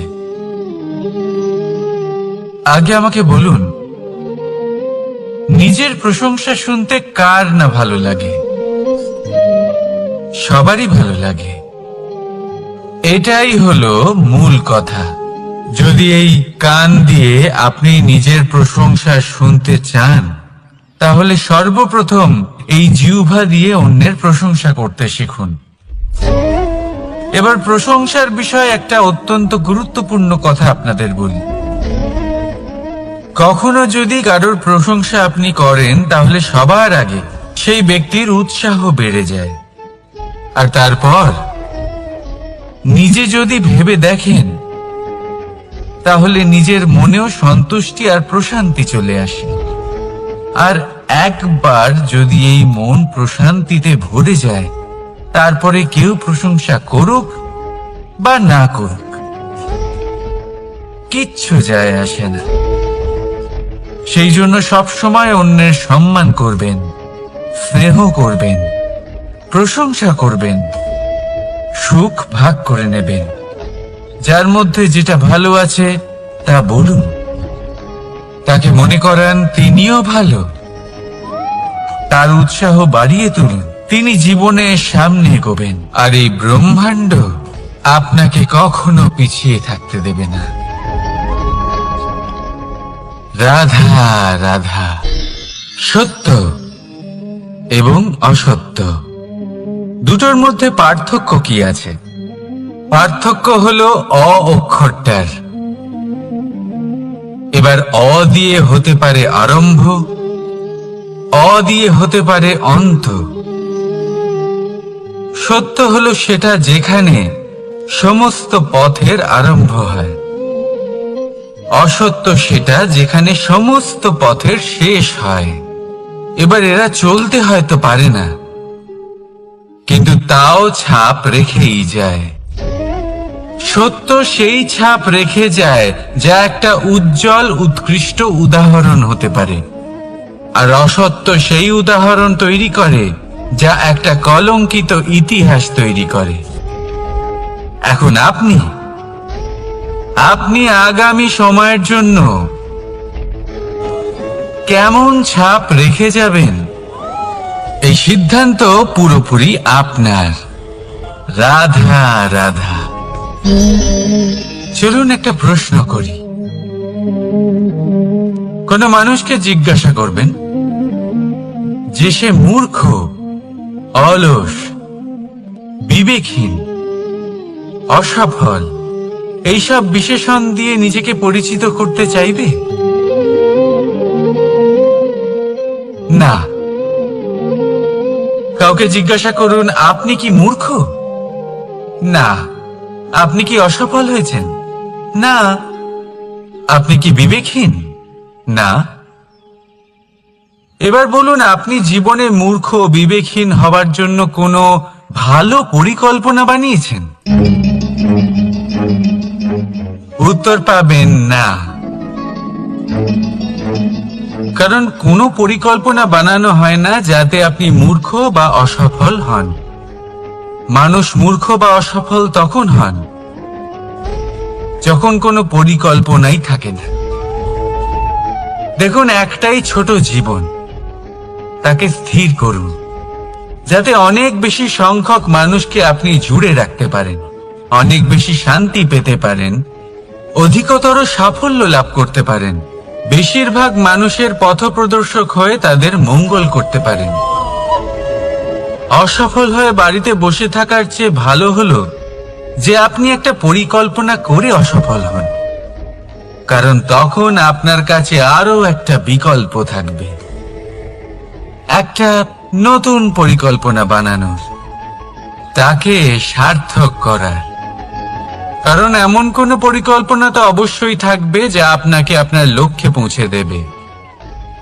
আগে আমাকে বলুন, নিজের প্রশংসা শুনতে কার না ভালো লাগে? সবারই ভালো লাগে। এটাই হলো মূল কথা। যদি এই কান দিয়ে আপনি নিজের প্রশংসা শুনতে চান, তাহলে সর্বপ্রথম এই জিহ্বা দিয়ে অন্যের প্রশংসা করতে শিখুন। এবার প্রশংসার বিষয়ে একটা অত্যন্ত গুরুত্বপূর্ণ কথা আপনাদের বলি। কখনো যদি কারোর প্রশংসা আপনি করেন, তাহলে সবার আগে সেই ব্যক্তির উৎসাহ বেড়ে যায়। আর তারপর নিজে যদি ভেবে দেখেন, তাহলে নিজের মনেও সন্তুষ্টি আর প্রশান্তি চলে আসে। আর একবার যদি এই মন প্রশান্তিতে ভরে যায়, তারপরে কেউ প্রশংসা করুক বা না করুক, কিচ্ছু যায় আসে না। সেই জন্য সবসময় অন্যের সম্মান করবেন, স্নেহ করবেন, প্রশংসা করবেন, সুখ ভাগ করে নেবেন। যার মধ্যে যেটা ভালো আছে তা বলুন, তাকে মনে করান তিনিও ভালো, তার উৎসাহ বাড়িয়ে তুলুন। তিনি জীবনে সামনে এগোবেন, আর এই ব্রহ্মাণ্ড আপনাকে কখনো পিছিয়ে থাকতে দেবে না। রাধা রাধা। সত্য এবং অসত্য দুটোর মধ্যে পার্থক্য কি আছে? পার্থক্য হলো অ অক্ষরটার। এবার অ দিয়ে হতে পারে আরম্ভ, অ দিয়ে হতে পারে অন্ত। সত্য হলো সেটা যেখানে সমস্ত পথের আরম্ভ হয়। অসত্য সেটা যেখানে সমস্ত পথের শেষ হয়। এবার এরা চলতে হয়তো পারে না, কিন্তু তাও ছাপ রেখেই যায়। সত্য সেই ছাপ রেখে যায় যা একটা উজ্জ্বল উৎকৃষ্ট উদাহরণ হতে পারে, আর অসত্য সেই উদাহরণ তৈরি করে যা একটা কলঙ্কিত ইতিহাস তৈরি করে। এখন আপনি আগামী সময়ের জন্য কেমন ছাপ রেখে যাবেন, এই সিদ্ধান্ত পুরোপুরি আপনার। রাধা রাধা। চলুন একটা প্রশ্ন করি। কোন মানুষকে জিজ্ঞাসা করবেন যে সে মূর্খ, অলস, বিবেকহীন, অসফল, এইসব বিশেষণ দিয়ে নিজেকে পরিচিত করতে চাইবে? না। কাউকে জিজ্ঞাসা করুন, আপনি কি মূর্খ? না। আপনি কি অসফল হয়েছেন? না। আপনি কি বিবেকহীন? না। এবার বলুন, আপনি জীবনে মূর্খ ও বিবেকহীন হবার জন্য কোনো ভালো পরিকল্পনা বানিয়েছেন? উত্তর পাবেন না। কারণ কোনো পরিকল্পনা বানানো হয় না যাতে আপনি মূর্খ বা অসফল হন। মানুষ মূর্খ বা অসফল তখন হন যখন কোনো পরিকল্পনাই থাকে না। দেখুন, একটাই ছোট জীবন, তাকে স্থির করুন যাতে অনেক বেশি সংখ্যক মানুষকে আপনি জুড়ে রাখতে পারেন, অনেক বেশি শান্তি পেতে পারেন, অধিকতর সাফল্য লাভ করতে পারেন, বেশিরভাগ মানুষের পথপ্রদর্শক হয়ে তাদের মঙ্গল করতে পারেন। অসফল হয়ে বাড়িতে বসে থাকার চেয়ে ভালো হলো যে আপনি একটা পরিকল্পনা করে অসফল হন, কারণ তখন আপনার কাছে আরো একটা বিকল্প থাকবে, একটা নতুন পরিকল্পনা বানানোর, তাকে সার্থক করার। কারণ এমন কোন পরিকল্পনা তো অবশ্যই থাকবে যা আপনাকে আপনার লক্ষ্যে পৌঁছে দেবে,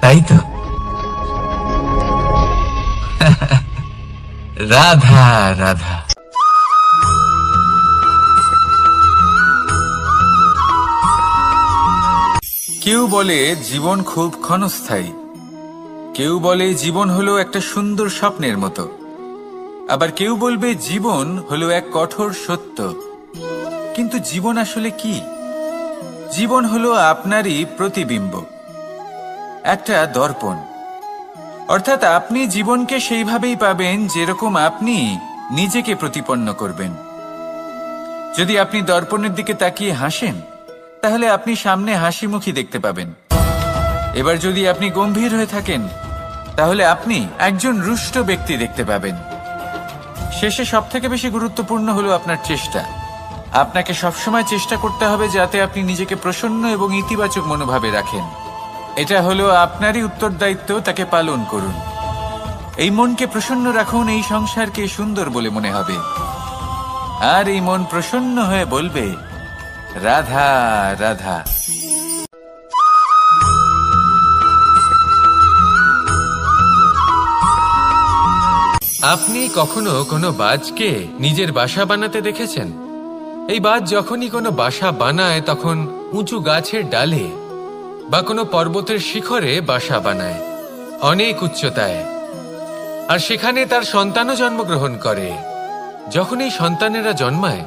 তাই তো? রাধা রাধা। কেউ বলে জীবন খুব ক্ষণস্থায়ী, কেউ বলে জীবন হলো একটা সুন্দর স্বপ্নের মতো, আবার কেউ বলবে জীবন হলো এক কঠোর সত্য। কিন্তু জীবন আসলে কি? জীবন হলো আপনারই প্রতিবিম্ব, একটা দর্পণ। অর্থাৎ আপনি জীবনকে সেইভাবেই পাবেন যেরকম আপনি নিজেকে প্রতিপন্ন করবেন। যদি আপনি দর্পণের দিকে তাকিয়ে হাসেন, তাহলে আপনি সামনে হাসি মুখী দেখতে পাবেন। এবার যদি আপনি গম্ভীর হয়ে থাকেন, তাহলে আপনি একজন রুষ্ট ব্যক্তি দেখতে পাবেন। শেষে সবথেকে বেশি গুরুত্বপূর্ণ হলো আপনার চেষ্টা। আপনাকে সবসময় চেষ্টা করতে হবে যাতে আপনি নিজেকে প্রসন্ন এবং ইতিবাচক মনোভাবে রাখেন। এটা হলো আপনারই উত্তরদায়িত্ব, তাকে পালন করুন। এই মনকে প্রসন্ন রাখুন, এই সংসারকে সুন্দর বলে মনে হবে। আর এই মন প্রসন্ন হয়ে বলবে, রাধা রাধা। আপনি কখনো কোনো বাজকে নিজের বাসা বানাতে দেখেছেন? এই বাজ যখনই কোনো বাসা বানায় তখন উঁচু গাছের ডালে বা কোনো পর্বতের শিখরে বাসা বানায়, অনেক উচ্চতায়। আর সেখানে তার সন্তানও জন্মগ্রহণ করে। যখন এই সন্তানেরা জন্মায়,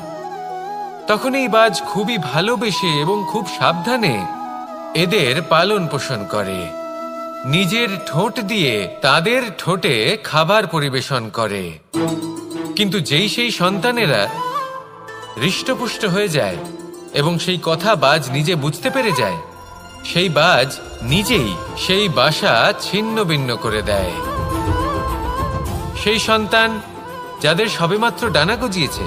তখন এই বাজ খুবই ভালোবেসে এবং খুব সাবধানে এদের পালন পোষণ করে। নিজের ঠোঁট দিয়ে তাদের ঠোঁটে খাবার পরিবেশন করে। কিন্তু যেই সেই সন্তানেরা হৃষ্টপুষ্ট হয়ে যায় এবং সেই কথা বাজ নিজে বুঝতে পেরে যায়, সেই বাজ নিজেই সেই বাসা ছিন্ন ভিন্ন করে দেয়। সেই সন্তান যাদের সবেমাত্র ডানা গজিয়েছে,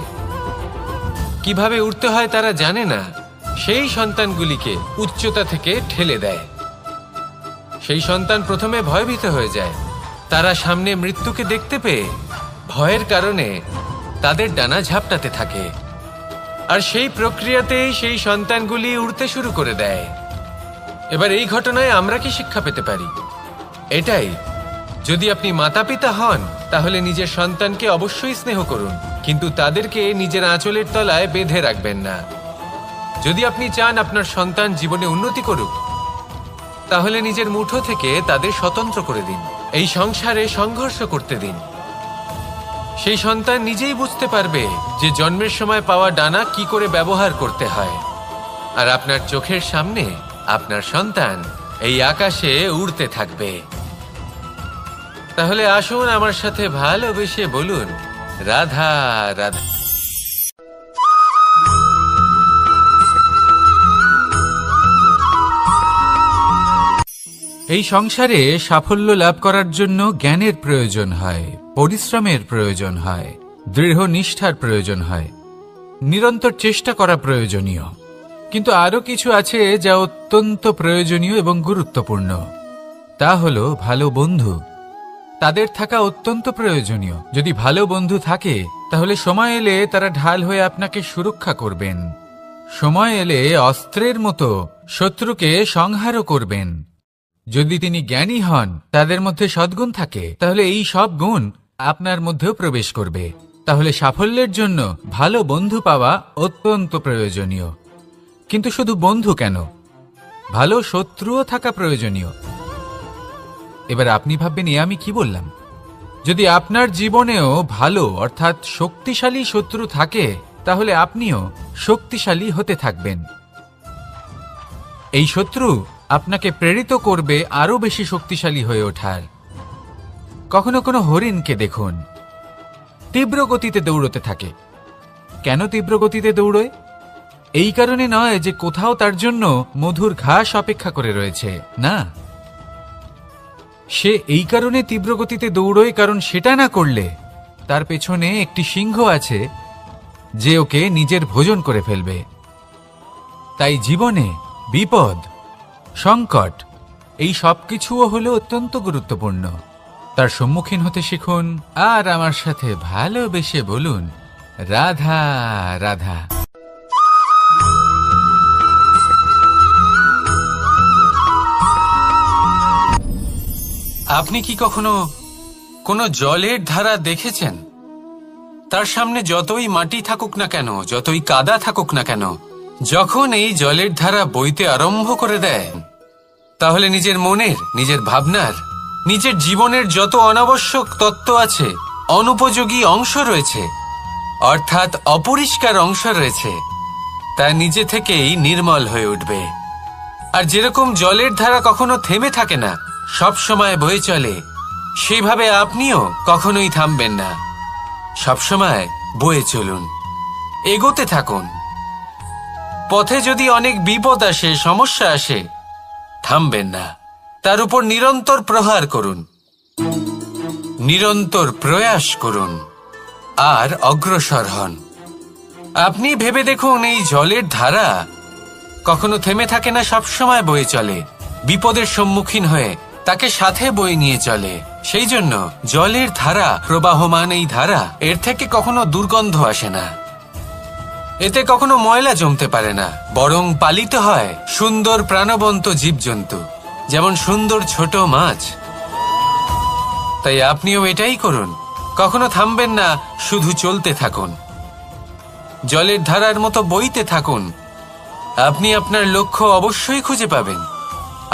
কিভাবে উড়তে হয় তারা জানে না, সেই সন্তানগুলিকে উচ্চতা থেকে ঠেলে দেয়। সেই সন্তান প্রথমে ভয়ভীত হয়ে যায়। তারা সামনে মৃত্যুকে দেখতে পেয়ে ভয়ের কারণে তাদের ডানা ঝাপটাতে থাকে। আর সেই প্রক্রিয়াতেই সেই সন্তানগুলি উড়তে শুরু করে দেয়। এবার এই ঘটনায় আমরা কি শিক্ষা পেতে পারি? এটাই, যদি আপনি মাতা পিতা হন তাহলে নিজের সন্তানকে অবশ্যই স্নেহ করুন, কিন্তু তাদেরকে নিজের আঁচলের তলায় বেঁধে রাখবেন না। যদি আপনি চান আপনার সন্তান জীবনে উন্নতি করুক, তাহলে নিজের মুঠো থেকে তাদের স্বতন্ত্র করে দিন। এই সংসারে সংঘর্ষ করতে দিন। সেই সন্তান নিজেই বুঝতে পারবে যে জন্মের সময় পাওয়া ডানা কি করে ব্যবহার করতে হয়। আর আপনার চোখের সামনে আপনার সন্তান এই আকাশে উড়তে থাকবে। তাহলে আসুন আমার সাথে ভালোবেসে বলুন, রাধা রাধা। এই সংসারে সাফল্য লাভ করার জন্য জ্ঞানের প্রয়োজন হয়, পরিশ্রমের প্রয়োজন হয়, দৃঢ় নিষ্ঠার প্রয়োজন হয়, নিরন্তর চেষ্টা করা প্রয়োজনীয়। কিন্তু আরো কিছু আছে যা অত্যন্ত প্রয়োজনীয় এবং গুরুত্বপূর্ণ। তা হলো ভালো বন্ধু, তাদের থাকা অত্যন্ত প্রয়োজনীয়। যদি ভালো বন্ধু থাকে তাহলে সময় এলে তারা ঢাল হয়ে আপনাকে সুরক্ষা করবেন। সময় এলে অস্ত্রের মতো শত্রুকে সংহারও করবেন। যদি তিনি জ্ঞানী হন, তাদের মধ্যে সদ্গুণ থাকে, তাহলে এই সব গুণ আপনার মধ্যেও প্রবেশ করবে। তাহলে সাফল্যের জন্য ভালো বন্ধু পাওয়া অত্যন্ত প্রয়োজনীয়। কিন্তু শুধু বন্ধু কেন, ভালো শত্রুও থাকা প্রয়োজনীয়। এবার আপনি ভাববেন, আমি কি বললাম? যদি আপনার জীবনেও ভালো অর্থাৎ শক্তিশালী শত্রু থাকে, তাহলে আপনিও শক্তিশালী হতে থাকবেন। এই শত্রু আপনাকে প্রেরিত করবে আরো বেশি শক্তিশালী হয়ে ওঠার। কখনো কোনো হরিণকে দেখুন, তীব্র গতিতে দৌড়তে থাকে। কেন তীব্র গতিতে দৌড়য়? এই কারণে নয় যে কোথাও তার জন্য মধুর ঘাস অপেক্ষা করে রয়েছে, না। সে এই কারণে তীব্র গতিতে দৌড়য় কারণ সেটা না করলে তার পেছনে একটি সিংহ আছে যে ওকে নিজের ভোজন করে ফেলবে। তাই জীবনে বিপদ, সংকট, এই সবকিছুও হলো অত্যন্ত গুরুত্বপূর্ণ। তার সম্মুখীন হতে শিখুন আর আমার সাথে ভালোবেসে বলুন, রাধা রাধা। আপনি কি কখনো কোনো জলের ধারা দেখেছেন? তার সামনে যতই মাটি থাকুক না কেন, যতই কাদা থাকুক না কেন, যখন এই জলের ধারা বইতে আরম্ভ করে দেয়, তাহলে নিজের মনের, নিজের ভাবনার, নিজের জীবনের যত অনাবশ্যক তত্ত্ব আছে, অনুপযোগী অংশ রয়েছে, অর্থাৎ অপরিষ্কার অংশ রয়েছে, তা নিজে থেকেই নির্মল হয়ে উঠবে। আর যেরকম জলের ধারা কখনো থেমে থাকে না, সব সময় বয়ে চলে, সেইভাবে আপনিও কখনোই থামবেন না। সবসময় বয়ে চলুন, এগোতে থাকুন। পথে যদি অনেক বিপদ আসে, সমস্যা আসে, থামবেন না, তার উপর নিরন্তর প্রহার করুন, নিরন্তর প্রয়াস করুন আর অগ্রসর হন। আপনি ভেবে দেখুন, এই জলের ধারা কখনো থেমে থাকে না, সবসময় বয়ে চলে, বিপদের সম্মুখীন হয়ে তাকে সাথে বয়ে নিয়ে চলে। সেই জন্য জলের ধারা, প্রবাহমান এই ধারা, এর থেকে কখনো দুর্গন্ধ আসে না, এতে কখনো ময়লা জমতে পারে না, বরং পালিত হয় সুন্দর প্রাণবন্ত জীবজন্তু, যেমন সুন্দর ছোট মাছ। তাই আপনিও এটাই করুন, কখনো থামবেন না, শুধু চলতে থাকুন, জলের ধারার মতো বইতে থাকুন। আপনি আপনার লক্ষ্য অবশ্যই খুঁজে পাবেন,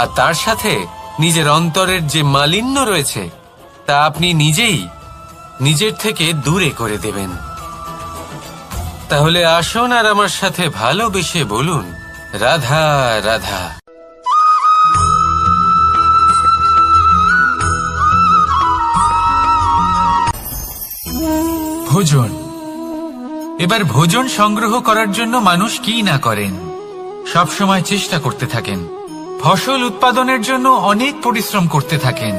আর তার সাথে নিজের অন্তরের যে মালিন্য রয়েছে তা আপনি নিজেই নিজের থেকে দূরে করে দেবেন। তাহলে আসুন আর আমার সাথে ভালোবেসে বলুন, রাধা রাধা। ভোজন। এবার ভোজন সংগ্রহ করার জন্য মানুষ কি না করেন, সব সময় চেষ্টা করতে থাকেন। ফসল উৎপাদনের জন্য অনেক পরিশ্রম করতে থাকেন,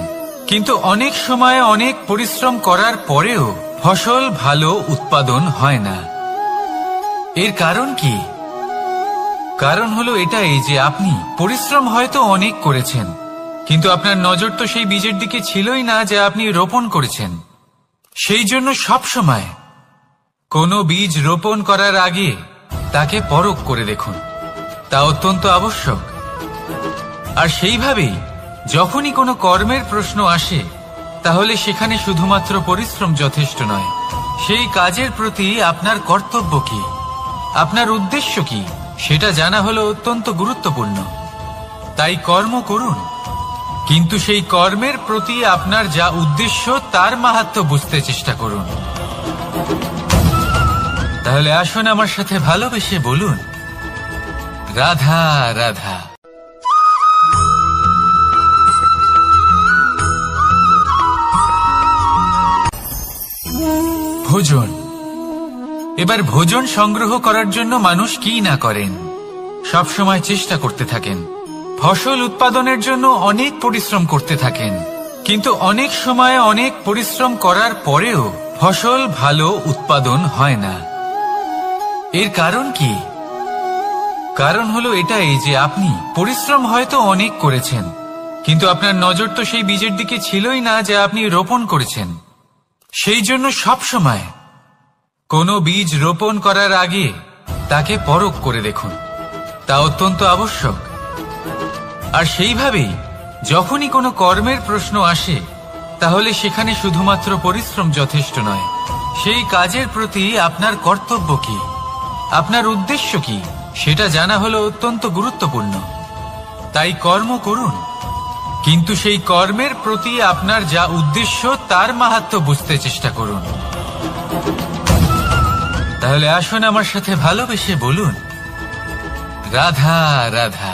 কিন্তু অনেক সময় অনেক পরিশ্রম করার পরেও ফসল ভালো উৎপাদন হয় না। এর কারণ কি? কারণ হলো এটাই যে আপনি পরিশ্রম হয়তো অনেক করেছেন, কিন্তু আপনার নজর তো সেই বীজের দিকে ছিলই না যা আপনি রোপণ করেছেন। সেই জন্য সব সময় কোনো বীজ রোপণ করার আগে তাকে পরখ করে দেখুন, তা অত্যন্ত আবশ্যক। আর সেইভাবেই যখনই কোনো কর্মের প্রশ্ন আসে, তাহলে সেখানে শুধুমাত্র পরিশ্রম যথেষ্ট নয়, সেই কাজের প্রতি আপনার কর্তব্য কি, আপনার উদ্দেশ্য কি, সেটা জানা হলো অত্যন্ত গুরুত্বপূর্ণ। তাই কর্ম করুন, কিন্তু সেই কর্মের প্রতি আপনার যা উদ্দেশ্য তার মাহাত্ম্য বুঝতে চেষ্টা করুন। তাহলে আসুন আমার সাথে ভালোবেসে বলুন, রাধা রাধা। ভোজন। এবার ভোজন সংগ্রহ করার জন্য মানুষ কি না করেন, সব সময় চেষ্টা করতে থাকেন। ফসল উৎপাদনের জন্য অনেক পরিশ্রম করতে থাকেন, কিন্তু অনেক সময় অনেক পরিশ্রম করার পরেও ফসল ভালো উৎপাদন হয় না। এর কারণ কি? কারণ হলো এটাই যে আপনি পরিশ্রম হয়তো অনেক করেছেন, কিন্তু আপনার নজর তো সেই বীজের দিকে ছিলই না যা আপনি রোপণ করেছেন। সেই জন্য সব সময় কোনো বীজ রোপণ করার আগে তাকে পরখ করে দেখুন, তা অত্যন্ত আবশ্যক। আর সেইভাবেই যখনই কোনো কর্মের প্রশ্ন আসে, তাহলে সেখানে শুধুমাত্র পরিশ্রম যথেষ্ট নয়, সেই কাজের প্রতি আপনার কর্তব্য কি, আপনার উদ্দেশ্য কি, সেটা জানা হলো অত্যন্ত গুরুত্বপূর্ণ। তাই কর্ম করুন, কিন্তু সেই কর্মের প্রতি আপনার যা উদ্দেশ্য তার মাহাত্ম্য বুঝতে চেষ্টা করুন। তাহলে আসুন আমার সাথে ভালোবেসে বলুন, রাধা রাধা।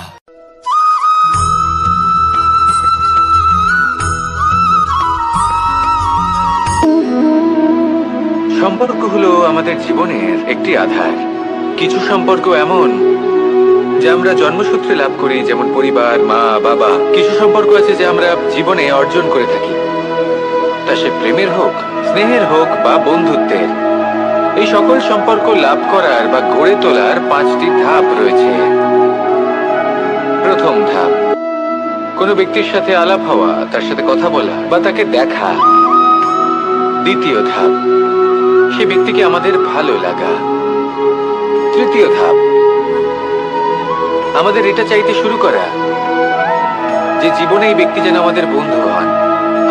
সম্পর্ক হলো আমাদের জীবনের একটি আধার। কিছু সম্পর্ক এমন যা আমরা জন্মসূত্রে লাভ করি, যেমন পরিবার, মা, বাবা। কিছু সম্পর্ক আছে যা আমরা জীবনে অর্জন করে থাকি, তা সে প্রেমের হোক, স্নেহের হোক বা বন্ধুত্বের। এই সকল সম্পর্ক লাভ করার বা গড়ে তোলার 5টি ধাপ রয়েছে। প্রথম ধাপ, কোনো ব্যক্তির সাথে আলাপ হওয়া, তার সাথে কথা বলা বা তাকে দেখা। দ্বিতীয় ধাপ, সে ব্যক্তিকে আমাদের ভালো লাগা। তৃতীয় ধাপ, আমাদের এটা চাইতে শুরু করা যে জীবনে এই ব্যক্তি যেন আমাদের বন্ধু হন,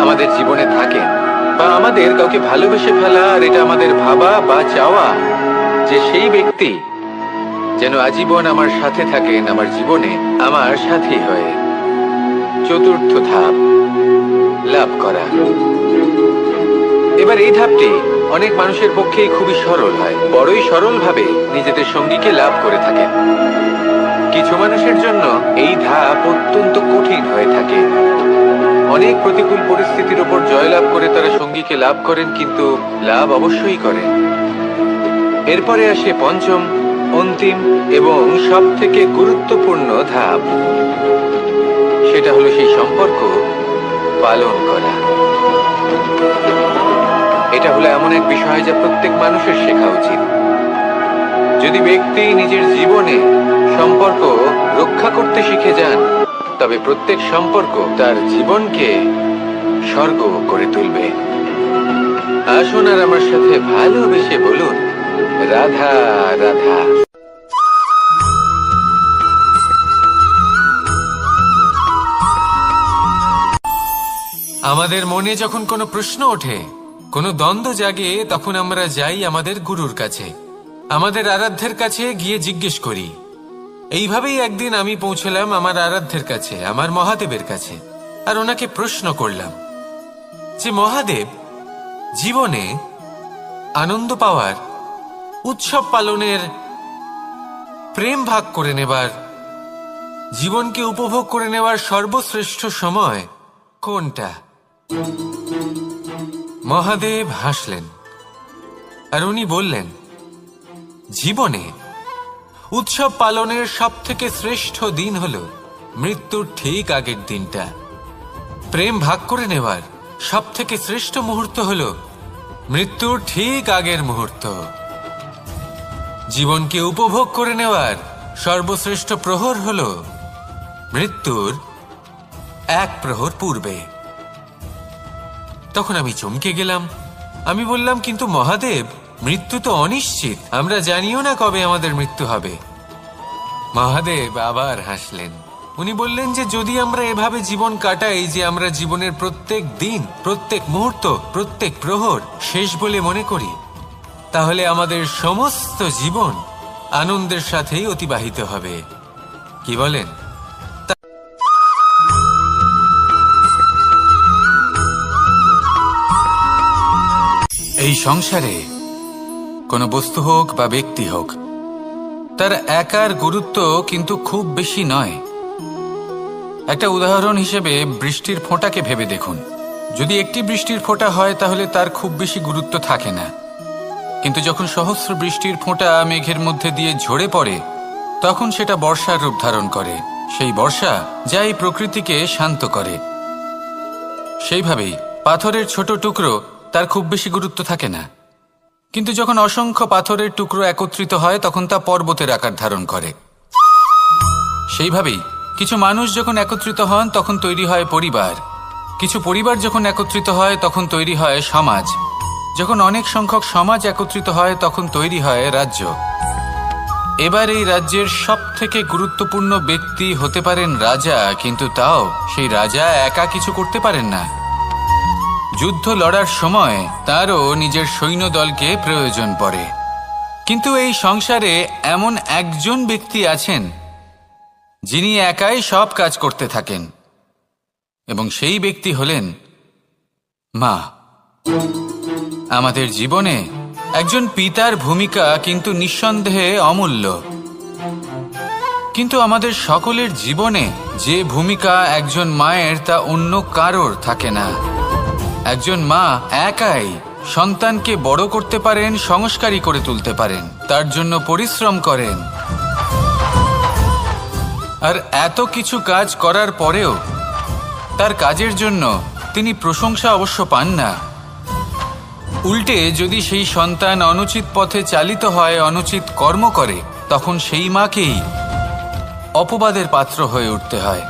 আমাদের জীবনে থাকেন, বা আমাদের কাউকে ভালোবেসে ফেলা। আর এটা আমাদের ভাবা বা চাওয়া যে সেই ব্যক্তি যেন আজীবন আমার সাথে থাকেন, আমার জীবনে আমার সাথী হয়ে। চতুর্থ ধাপ, লাভ করা। এবার এই ধাপটি অনেক মানুষের পক্ষেই খুবই সরল হয়, বড়ই সরলভাবে নিজেদের সঙ্গীকে লাভ করে থাকেন। কিছু মানুষের জন্য এই ধাপ অত্যন্ত কঠিন হয়ে থাকে। অনেক প্রতিকূল পরিস্থিতির উপর জয়লাভ করে তারা সঙ্গীকে লাভ করেন, কিন্তু লাভ অবশ্যই করেন। এরপরে আসে পঞ্চম, অন্তিম এবং সব থেকে গুরুত্বপূর্ণ ধাপ। সেটা হলো সেই সম্পর্ক পালন করা। এটা হলো এমন এক বিষয় যা প্রত্যেক মানুষের শেখা উচিত। যদি ব্যক্তি নিজের জীবনে সম্পর্ক রক্ষা করতে শিখে যান, তবে প্রত্যেক সম্পর্ক তার জীবনকে স্বর্গ করে তুলবে। আসুন আর আমার সাথে ভালোবেসে বলুন, রাধা রাধা। আমাদের মনে যখন কোনো প্রশ্ন ওঠে, কোনো দ্বন্দ্ব জাগে, তখন আমরা যাই আমাদের গুরুর কাছে, আমাদের আরাধ্যের কাছে গিয়ে জিজ্ঞেস করি। এইভাবেই একদিন আমি পৌঁছলাম আমার আরাধ্যের কাছে, আমার মহাদেবের কাছে, আর ওনাকে প্রশ্ন করলাম যে মহাদেব, জীবনে আনন্দ পাওয়ার, উৎসব পালনের, প্রেম ভাগ করে নেবার, জীবনকে উপভোগ করে নেওয়ার সর্বশ্রেষ্ঠ সময় কোনটা? মহাদেব হাসলেন আর উনি বললেন, জীবনে উৎসব পালনের সব থেকে শ্রেষ্ঠ দিন হল মৃত্যুর ঠিক আগের দিনটা। প্রেম ভাগ করে নেওয়ার সব থেকে শ্রেষ্ঠ মুহূর্ত হল মৃত্যুর ঠিক আগের মুহূর্ত। জীবনকে উপভোগ করে নেওয়ার সর্বশ্রেষ্ঠ প্রহর হল মৃত্যুর 1 প্রহর পূর্বে। তখন আমি চমকে গেলাম। আমি বললাম, কিন্তু মহাদেব, মৃত্যু তো অনিশ্চিত, আমরা জানিও না কবে আমাদের মৃত্যু হবে। মহাদেব আবার হাসলেন। উনি বললেন যে যদি আমরা এভাবে জীবন কাটাই যে আমরা জীবনের প্রত্যেক দিন, প্রত্যেক মুহূর্ত, প্রত্যেক প্রহর শেষ বলে মনে করি, তাহলে আমাদের সমস্ত জীবন আনন্দের সাথেই অতিবাহিত হবে। কি বলেন? এই সংসারে কোনো বস্তু হোক বা ব্যক্তি হোক, তার একার গুরুত্ব কিন্তু খুব বেশি নয়। একটা উদাহরণ হিসেবে বৃষ্টির ফোঁটাকে ভেবে দেখুন। যদি একটি বৃষ্টির ফোঁটা হয় তাহলে তার খুব বেশি গুরুত্ব থাকে না, কিন্তু যখন সহস্র বৃষ্টির ফোঁটা মেঘের মধ্যে দিয়ে ঝরে পড়ে, তখন সেটা বর্ষার রূপ ধারণ করে। সেই বর্ষা যা এই প্রকৃতিকে শান্ত করে। সেইভাবেই পাথরের ছোট টুকরো, তার খুব বেশি গুরুত্ব থাকে না, কিন্তু যখন অসংখ্য পাথরের টুকরো একত্রিত হয় তখন তা পর্বতের আকার ধারণ করে। সেইভাবেই কিছু মানুষ যখন একত্রিত হন তখন তৈরি হয় পরিবার, কিছু পরিবার যখন একত্রিত হয় তখন তৈরি হয় সমাজ, যখন অনেক সংখ্যক সমাজ একত্রিত হয় তখন তৈরি হয় রাজ্য। এবার এই রাজ্যের সবথেকে গুরুত্বপূর্ণ ব্যক্তি হতে পারেন রাজা, কিন্তু তাও সেই রাজা একা কিছু করতে পারেন না। যুদ্ধ লড়ার সময় তারও নিজের সৈন্যদলকে প্রয়োজন পড়ে। কিন্তু এই সংসারে এমন একজন ব্যক্তি আছেন যিনি একাই সব কাজ করতে থাকেন, এবং সেই ব্যক্তি হলেন মা। আমাদের জীবনে একজন পিতার ভূমিকা কিন্তু নিঃসন্দেহে অমূল্য, কিন্তু আমাদের সকলের জীবনে যে ভূমিকা একজন মায়ের তা অন্য কারোর থাকে না। একজন মা একাই সন্তানকে বড় করতে পারেন, সংস্কারী করে তুলতে পারেন, তার জন্য পরিশ্রম করেন। আর এত কিছু কাজ করার পরেও তার কাজের জন্য তিনি প্রশংসা অবশ্য পান না। উল্টে যদি সেই সন্তান অনুচিত পথে চালিত হয়, অনুচিত কর্ম করে, তখন সেই মাকেই অপবাদের পাত্র হয়ে উঠতে হয়।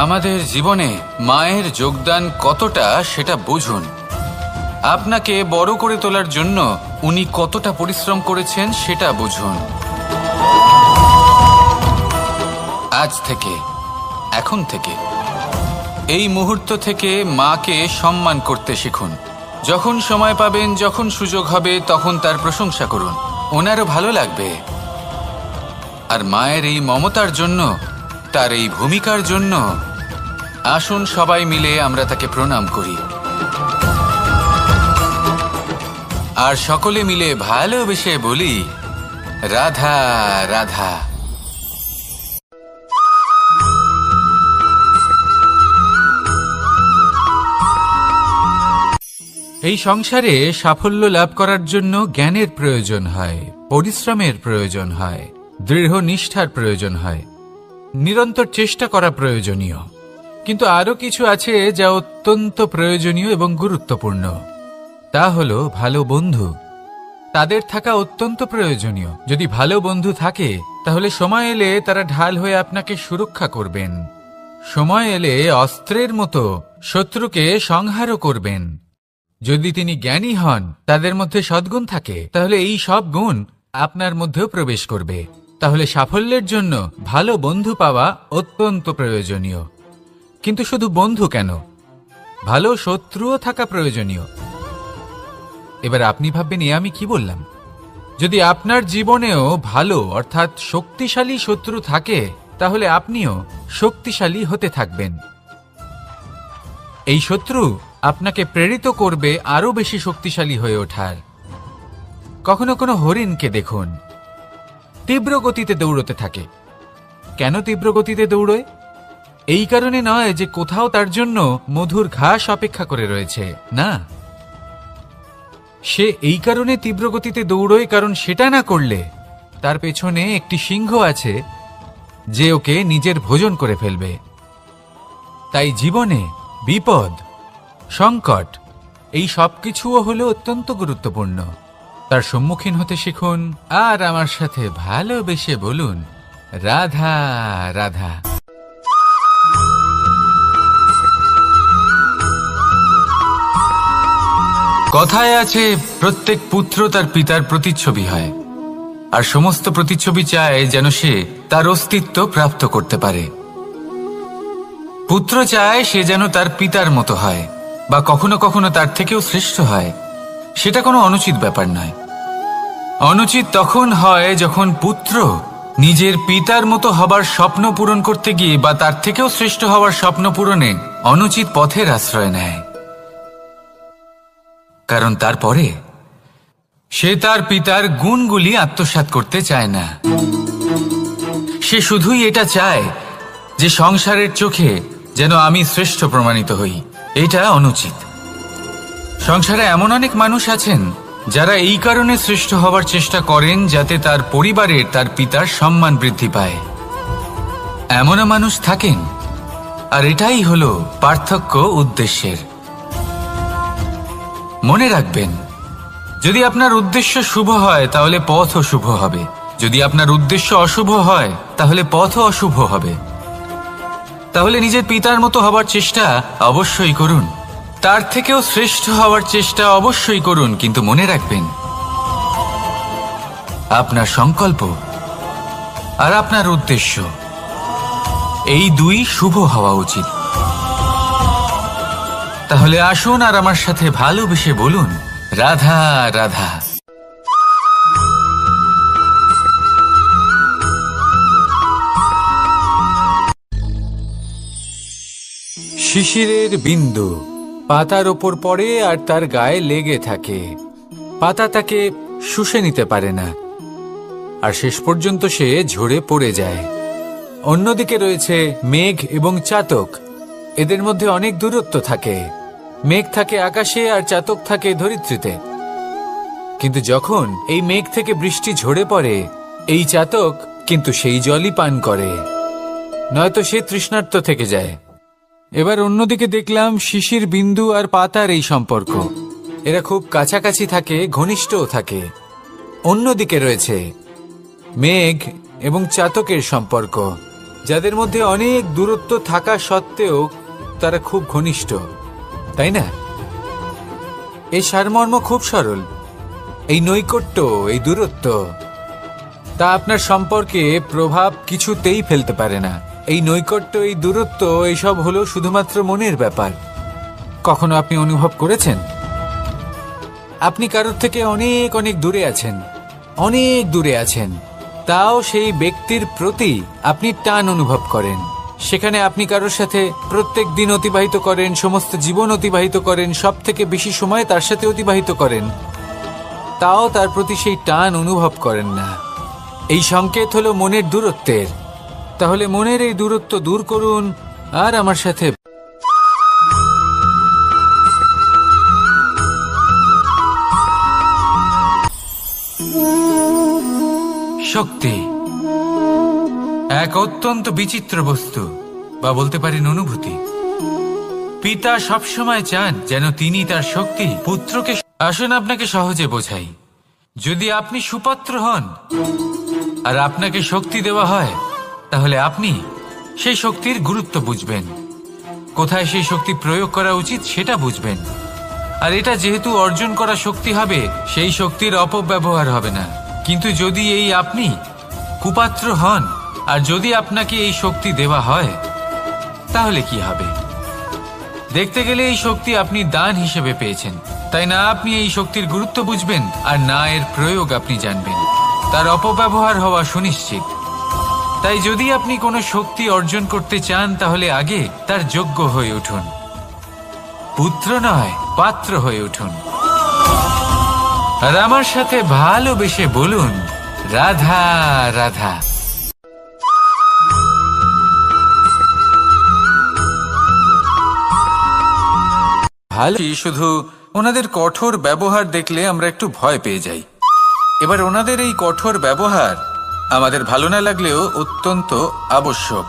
আমাদের জীবনে মায়ের যোগদান কতটা সেটা বুঝুন। আপনাকে বড় করে তোলার জন্য উনি কতটা পরিশ্রম করেছেন সেটা বুঝুন। আজ থেকে, এখন থেকে, এই মুহূর্ত থেকে মাকে সম্মান করতে শিখুন। যখন সময় পাবেন, যখন সুযোগ হবে, তখন তার প্রশংসা করুন, ওনারও ভালো লাগবে। আর মায়ের এই মমতার জন্য, তার এই ভূমিকার জন্য আসুন সবাই মিলে আমরা তাকে প্রণাম করি, আর সকলে মিলে ভালোবেসে বলি, রাধা রাধা। এই সংসারে সাফল্য লাভ করার জন্য জ্ঞানের প্রয়োজন হয়, পরিশ্রমের প্রয়োজন হয়, দৃঢ় নিষ্ঠার প্রয়োজন হয়, নিরন্তর চেষ্টা করা প্রয়োজনীয়। কিন্তু আরো কিছু আছে যা অত্যন্ত প্রয়োজনীয় এবং গুরুত্বপূর্ণ। তা হলো ভালো বন্ধু। তাদের থাকা অত্যন্ত প্রয়োজনীয়। যদি ভালো বন্ধু থাকে তাহলে সময় এলে তারা ঢাল হয়ে আপনাকে সুরক্ষা করবেন। সময় এলে অস্ত্রের মতো শত্রুকে সংহারও করবেন। যদি তিনি জ্ঞানী হন, তাদের মধ্যে সদ্গুণ থাকে, তাহলে এই সব গুণ আপনার মধ্যেও প্রবেশ করবে। তাহলে সাফল্যের জন্য ভালো বন্ধু পাওয়া অত্যন্ত প্রয়োজনীয়। কিন্তু শুধু বন্ধু কেন, ভালো শত্রুও থাকা প্রয়োজনীয়। এবার আপনি ভাববেন, আমি কি বললাম? যদি আপনার জীবনেও ভালো অর্থাৎ শক্তিশালী শত্রু থাকে, তাহলে আপনিও শক্তিশালী হতে থাকবেন। এই শত্রু আপনাকে প্রেরিত করবে আরো বেশি শক্তিশালী হয়ে ওঠার। কখনো কোনো হরিণকে দেখুন, তীব্র গতিতে দৌড়তে থাকে। কেন তীব্র গতিতে দৌড়য়? এই কারণে নয় যে কোথাও তার জন্য মধুর ঘাস অপেক্ষা করে রয়েছে, না। সে এই কারণে তীব্র গতিতে দৌড়য় কারণ সেটা না করলে তার পেছনে একটি সিংহ আছে যে ওকে নিজের ভোজন করে ফেলবে। তাই জীবনে বিপদ, সংকট, এই সবকিছুও হলো অত্যন্ত গুরুত্বপূর্ণ। তার সম্মুখীন হতে শিখুন, আর আমার সাথে ভালোবেসে বলুন, রাধা রাধা। কথায় আছে, প্রত্যেক পুত্র তার পিতার প্রতিচ্ছবি হয়, আর সমস্ত প্রতিচ্ছবি চায় যেন সে তার অস্তিত্ব প্রাপ্ত করতে পারে। পুত্র চায় সে যেন তার পিতার মতো হয়, বা কখনো কখনো তার থেকেও শ্রেষ্ঠ হয়। সেটা কোনো অনুচিত ব্যাপার নয়। অনুচিত তখন হয় যখন পুত্র নিজের পিতার মতো হবার স্বপ্ন পূরণ করতে গিয়ে বা তার থেকেও শ্রেষ্ঠ হওয়ার স্বপ্ন পূরণে অনুচিত পথের আশ্রয় নেয়। কারণ তারপরে সে তার পিতার গুণগুলি আত্মসাৎ করতে চায় না। সে শুধুই এটা চায় যে সংসারের চোখে যেন আমি শ্রেষ্ঠ প্রমাণিত হই। এটা অনুচিত। সংসারে এমন অনেক মানুষ আছেন যারা এই কারণে শ্রেষ্ঠ হবার চেষ্টা করেন যাতে তার পরিবারের, তার পিতার সম্মান বৃদ্ধি পায়। এমনও মানুষ থাকেন, আর এটাই হলো পার্থক্য উদ্দেশ্যের। মনে রাখবেন, যদি আপনার উদ্দেশ্য শুভ হয় তাহলে পথও শুভ হবে। যদি আপনার উদ্দেশ্য অশুভ হয় তাহলে পথও অশুভ হবে। তাহলে নিজের পিতার মতো হবার চেষ্টা অবশ্যই করুন, তার থেকেও শ্রেষ্ঠ হওয়ার চেষ্টা অবশ্যই করুন, কিন্তু মনে রাখবেন আপনার সংকল্প আর আপনার উদ্দেশ্য এই দুই শুভ হওয়া উচিত। তাহলে আসুন আর আমার সাথে ভালোবেসে বলুন, রাধা রাধা। শিশিরের বিন্দু পাতার ওপর পড়ে আর তার গায়ে লেগে থাকে। পাতা তাকে শুষে নিতে পারে না আর শেষ পর্যন্ত সে ঝরে পড়ে যায়। অন্যদিকে রয়েছে মেঘ এবং চাতক। এদের মধ্যে অনেক দূরত্ব থাকে। মেঘ থাকে আকাশে আর চাতক থাকে ধরিত্রীতে। কিন্তু যখন এই মেঘ থেকে বৃষ্টি ঝরে পড়ে, এই চাতক কিন্তু সেই জলই পান করে, নয়তো সে তৃষ্ণার্ত থেকে যায়। এবার অন্যদিকে দেখলাম শিশির বিন্দু আর পাতার এই সম্পর্ক। এরা খুব কাছাকাছি থাকে, ঘনিষ্ঠও থাকে। অন্যদিকে রয়েছে মেঘ এবং চাতকের সম্পর্ক, যাদের মধ্যে অনেক দূরত্ব থাকা সত্ত্বেও তারা খুব ঘনিষ্ঠ, তাই না? এই সারমর্ম খুব সরল। এই নৈকট্য, এই দূরত্ব, তা আপনার সম্পর্কে প্রভাব কিছুতেই ফেলতে পারে না। এই নৈকট্য, এই দূরত্ব, এইসব হলো শুধুমাত্র মনের ব্যাপার। কখনো আপনি অনুভব করেছেন আপনি কারোর থেকে অনেক অনেক দূরে আছেন, অনেক দূরে আছেন, তাও সেই ব্যক্তির প্রতি আপনি টান অনুভব করেন। সেখানে আপনি কারোর সাথে প্রত্যেক দিন অতিবাহিত করেন, সমস্ত জীবন অতিবাহিত করেন, সব থেকে বেশি সময় তার সাথে অতিবাহিত করেন, তাও তার প্রতি সেই টান অনুভব করেন না। এই সংকেত হলো মনের দূরত্বের। তাহলে মনের এই দূরত্ব দূর করুন আর আমার সাথে শক্তি এক অত্যন্ত বিচিত্র বস্তু, বা বলতে পারেন অনুভূতি। পিতা সবসময় চান যেন তিনি তার শক্তি পুত্রকে। আসুন আপনাকে সহজে বোঝাই। যদি আপনি সুপাত্র হন আর আপনাকে শক্তি দেওয়া হয়, তাহলে আপনি সেই শক্তির গুরুত্ব বুঝবেন, কোথায় সেই শক্তি প্রয়োগ করা উচিত সেটা বুঝবেন। আর এটা যেহেতু অর্জন করা শক্তি হবে, সেই শক্তির অপব্যবহার হবে না। কিন্তু যদি এই আপনি কুপাত্র হন আর যদি আপনাকে এই শক্তি দেওয়া হয়, তাহলে কি হবে? দেখতে গেলে এই শক্তি আপনি দান হিসেবে পেয়েছেন, তাই না আপনি এই শক্তির গুরুত্ব বুঝবেন আর না এর প্রয়োগ আপনি জানবেন। তার অপব্যবহার হওয়া সুনিশ্চিত। তাই যদি আপনি কোনো শক্তি অর্জন করতে চান, তাহলে আগে তার যোগ্য হয়ে উঠুন। পুত্র নয়, পাত্র হয়ে উঠুন। আর আমার সাথে ভালোবেসে বলুন, রাধা রাধা। ভালো, শুধু ওনাদের কঠোর ব্যবহার দেখলে আমরা একটু ভয় পেয়ে যাই। এবার ওনাদের এই কঠোর ব্যবহার আমাদের ভালো না লাগলেও অত্যন্ত আবশ্যক,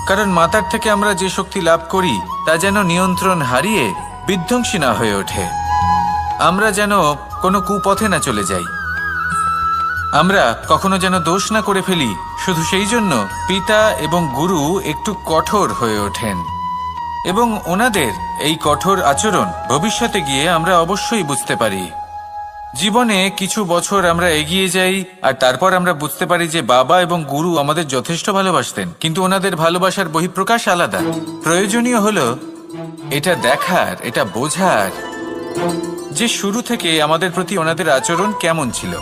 কারণ মাতার থেকে আমরা যে শক্তি লাভ করি তা যেন নিয়ন্ত্রণ হারিয়ে বিধ্বংসী না হয়ে ওঠে। আমরা যেন কোনো কুপথে না চলে যাই, আমরা কখনো যেন দোষ না করে ফেলি। শুধু সেই জন্য পিতা এবং গুরু একটু কঠোর হয়ে ওঠেন, এবং ওনাদের এই কঠোর আচরণ ভবিষ্যতে গিয়ে আমরা অবশ্যই বুঝতে পারি। জীবনে কিছু বছর আমরা এগিয়ে যাই আর তারপর আমরা বুঝতে পারি যে বাবা এবং গুরু আমাদের যথেষ্ট ভালোবাসতেন, কিন্তু ওনাদের ভালোবাসার বহিঃপ্রকাশ আলাদা। প্রয়োজনীয় হলো এটা দেখার, এটা বোঝার যে শুরু থেকে আমাদের প্রতি ওনাদের আচরণ কেমন ছিল।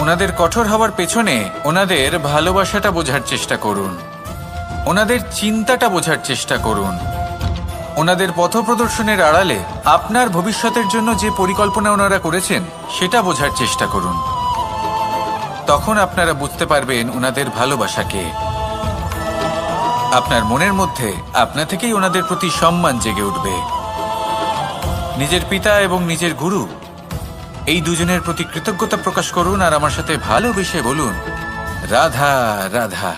ওনাদের কঠোর হওয়ার পেছনে ওনাদের ভালোবাসাটা বোঝার চেষ্টা করুন, ওনাদের চিন্তাটা বোঝার চেষ্টা করুন, ওনাদের পথপ্রদর্শনের আড়ালে আপনার ভবিষ্যতের জন্য যে পরিকল্পনা ওনারা করেছেন সেটা বোঝার চেষ্টা করুন। তখন আপনারা বুঝতে পারবেন ওনাদের ভালোবাসাকে। আপনার মনের মধ্যে আপনা থেকেই ওনাদের প্রতি সম্মান জেগে উঠবে। নিজের পিতা এবং নিজের গুরু এই দুজনের প্রতি কৃতজ্ঞতা প্রকাশ করুন আর আমার সাথে ভালোবেসে বলুন, রাধা রাধা।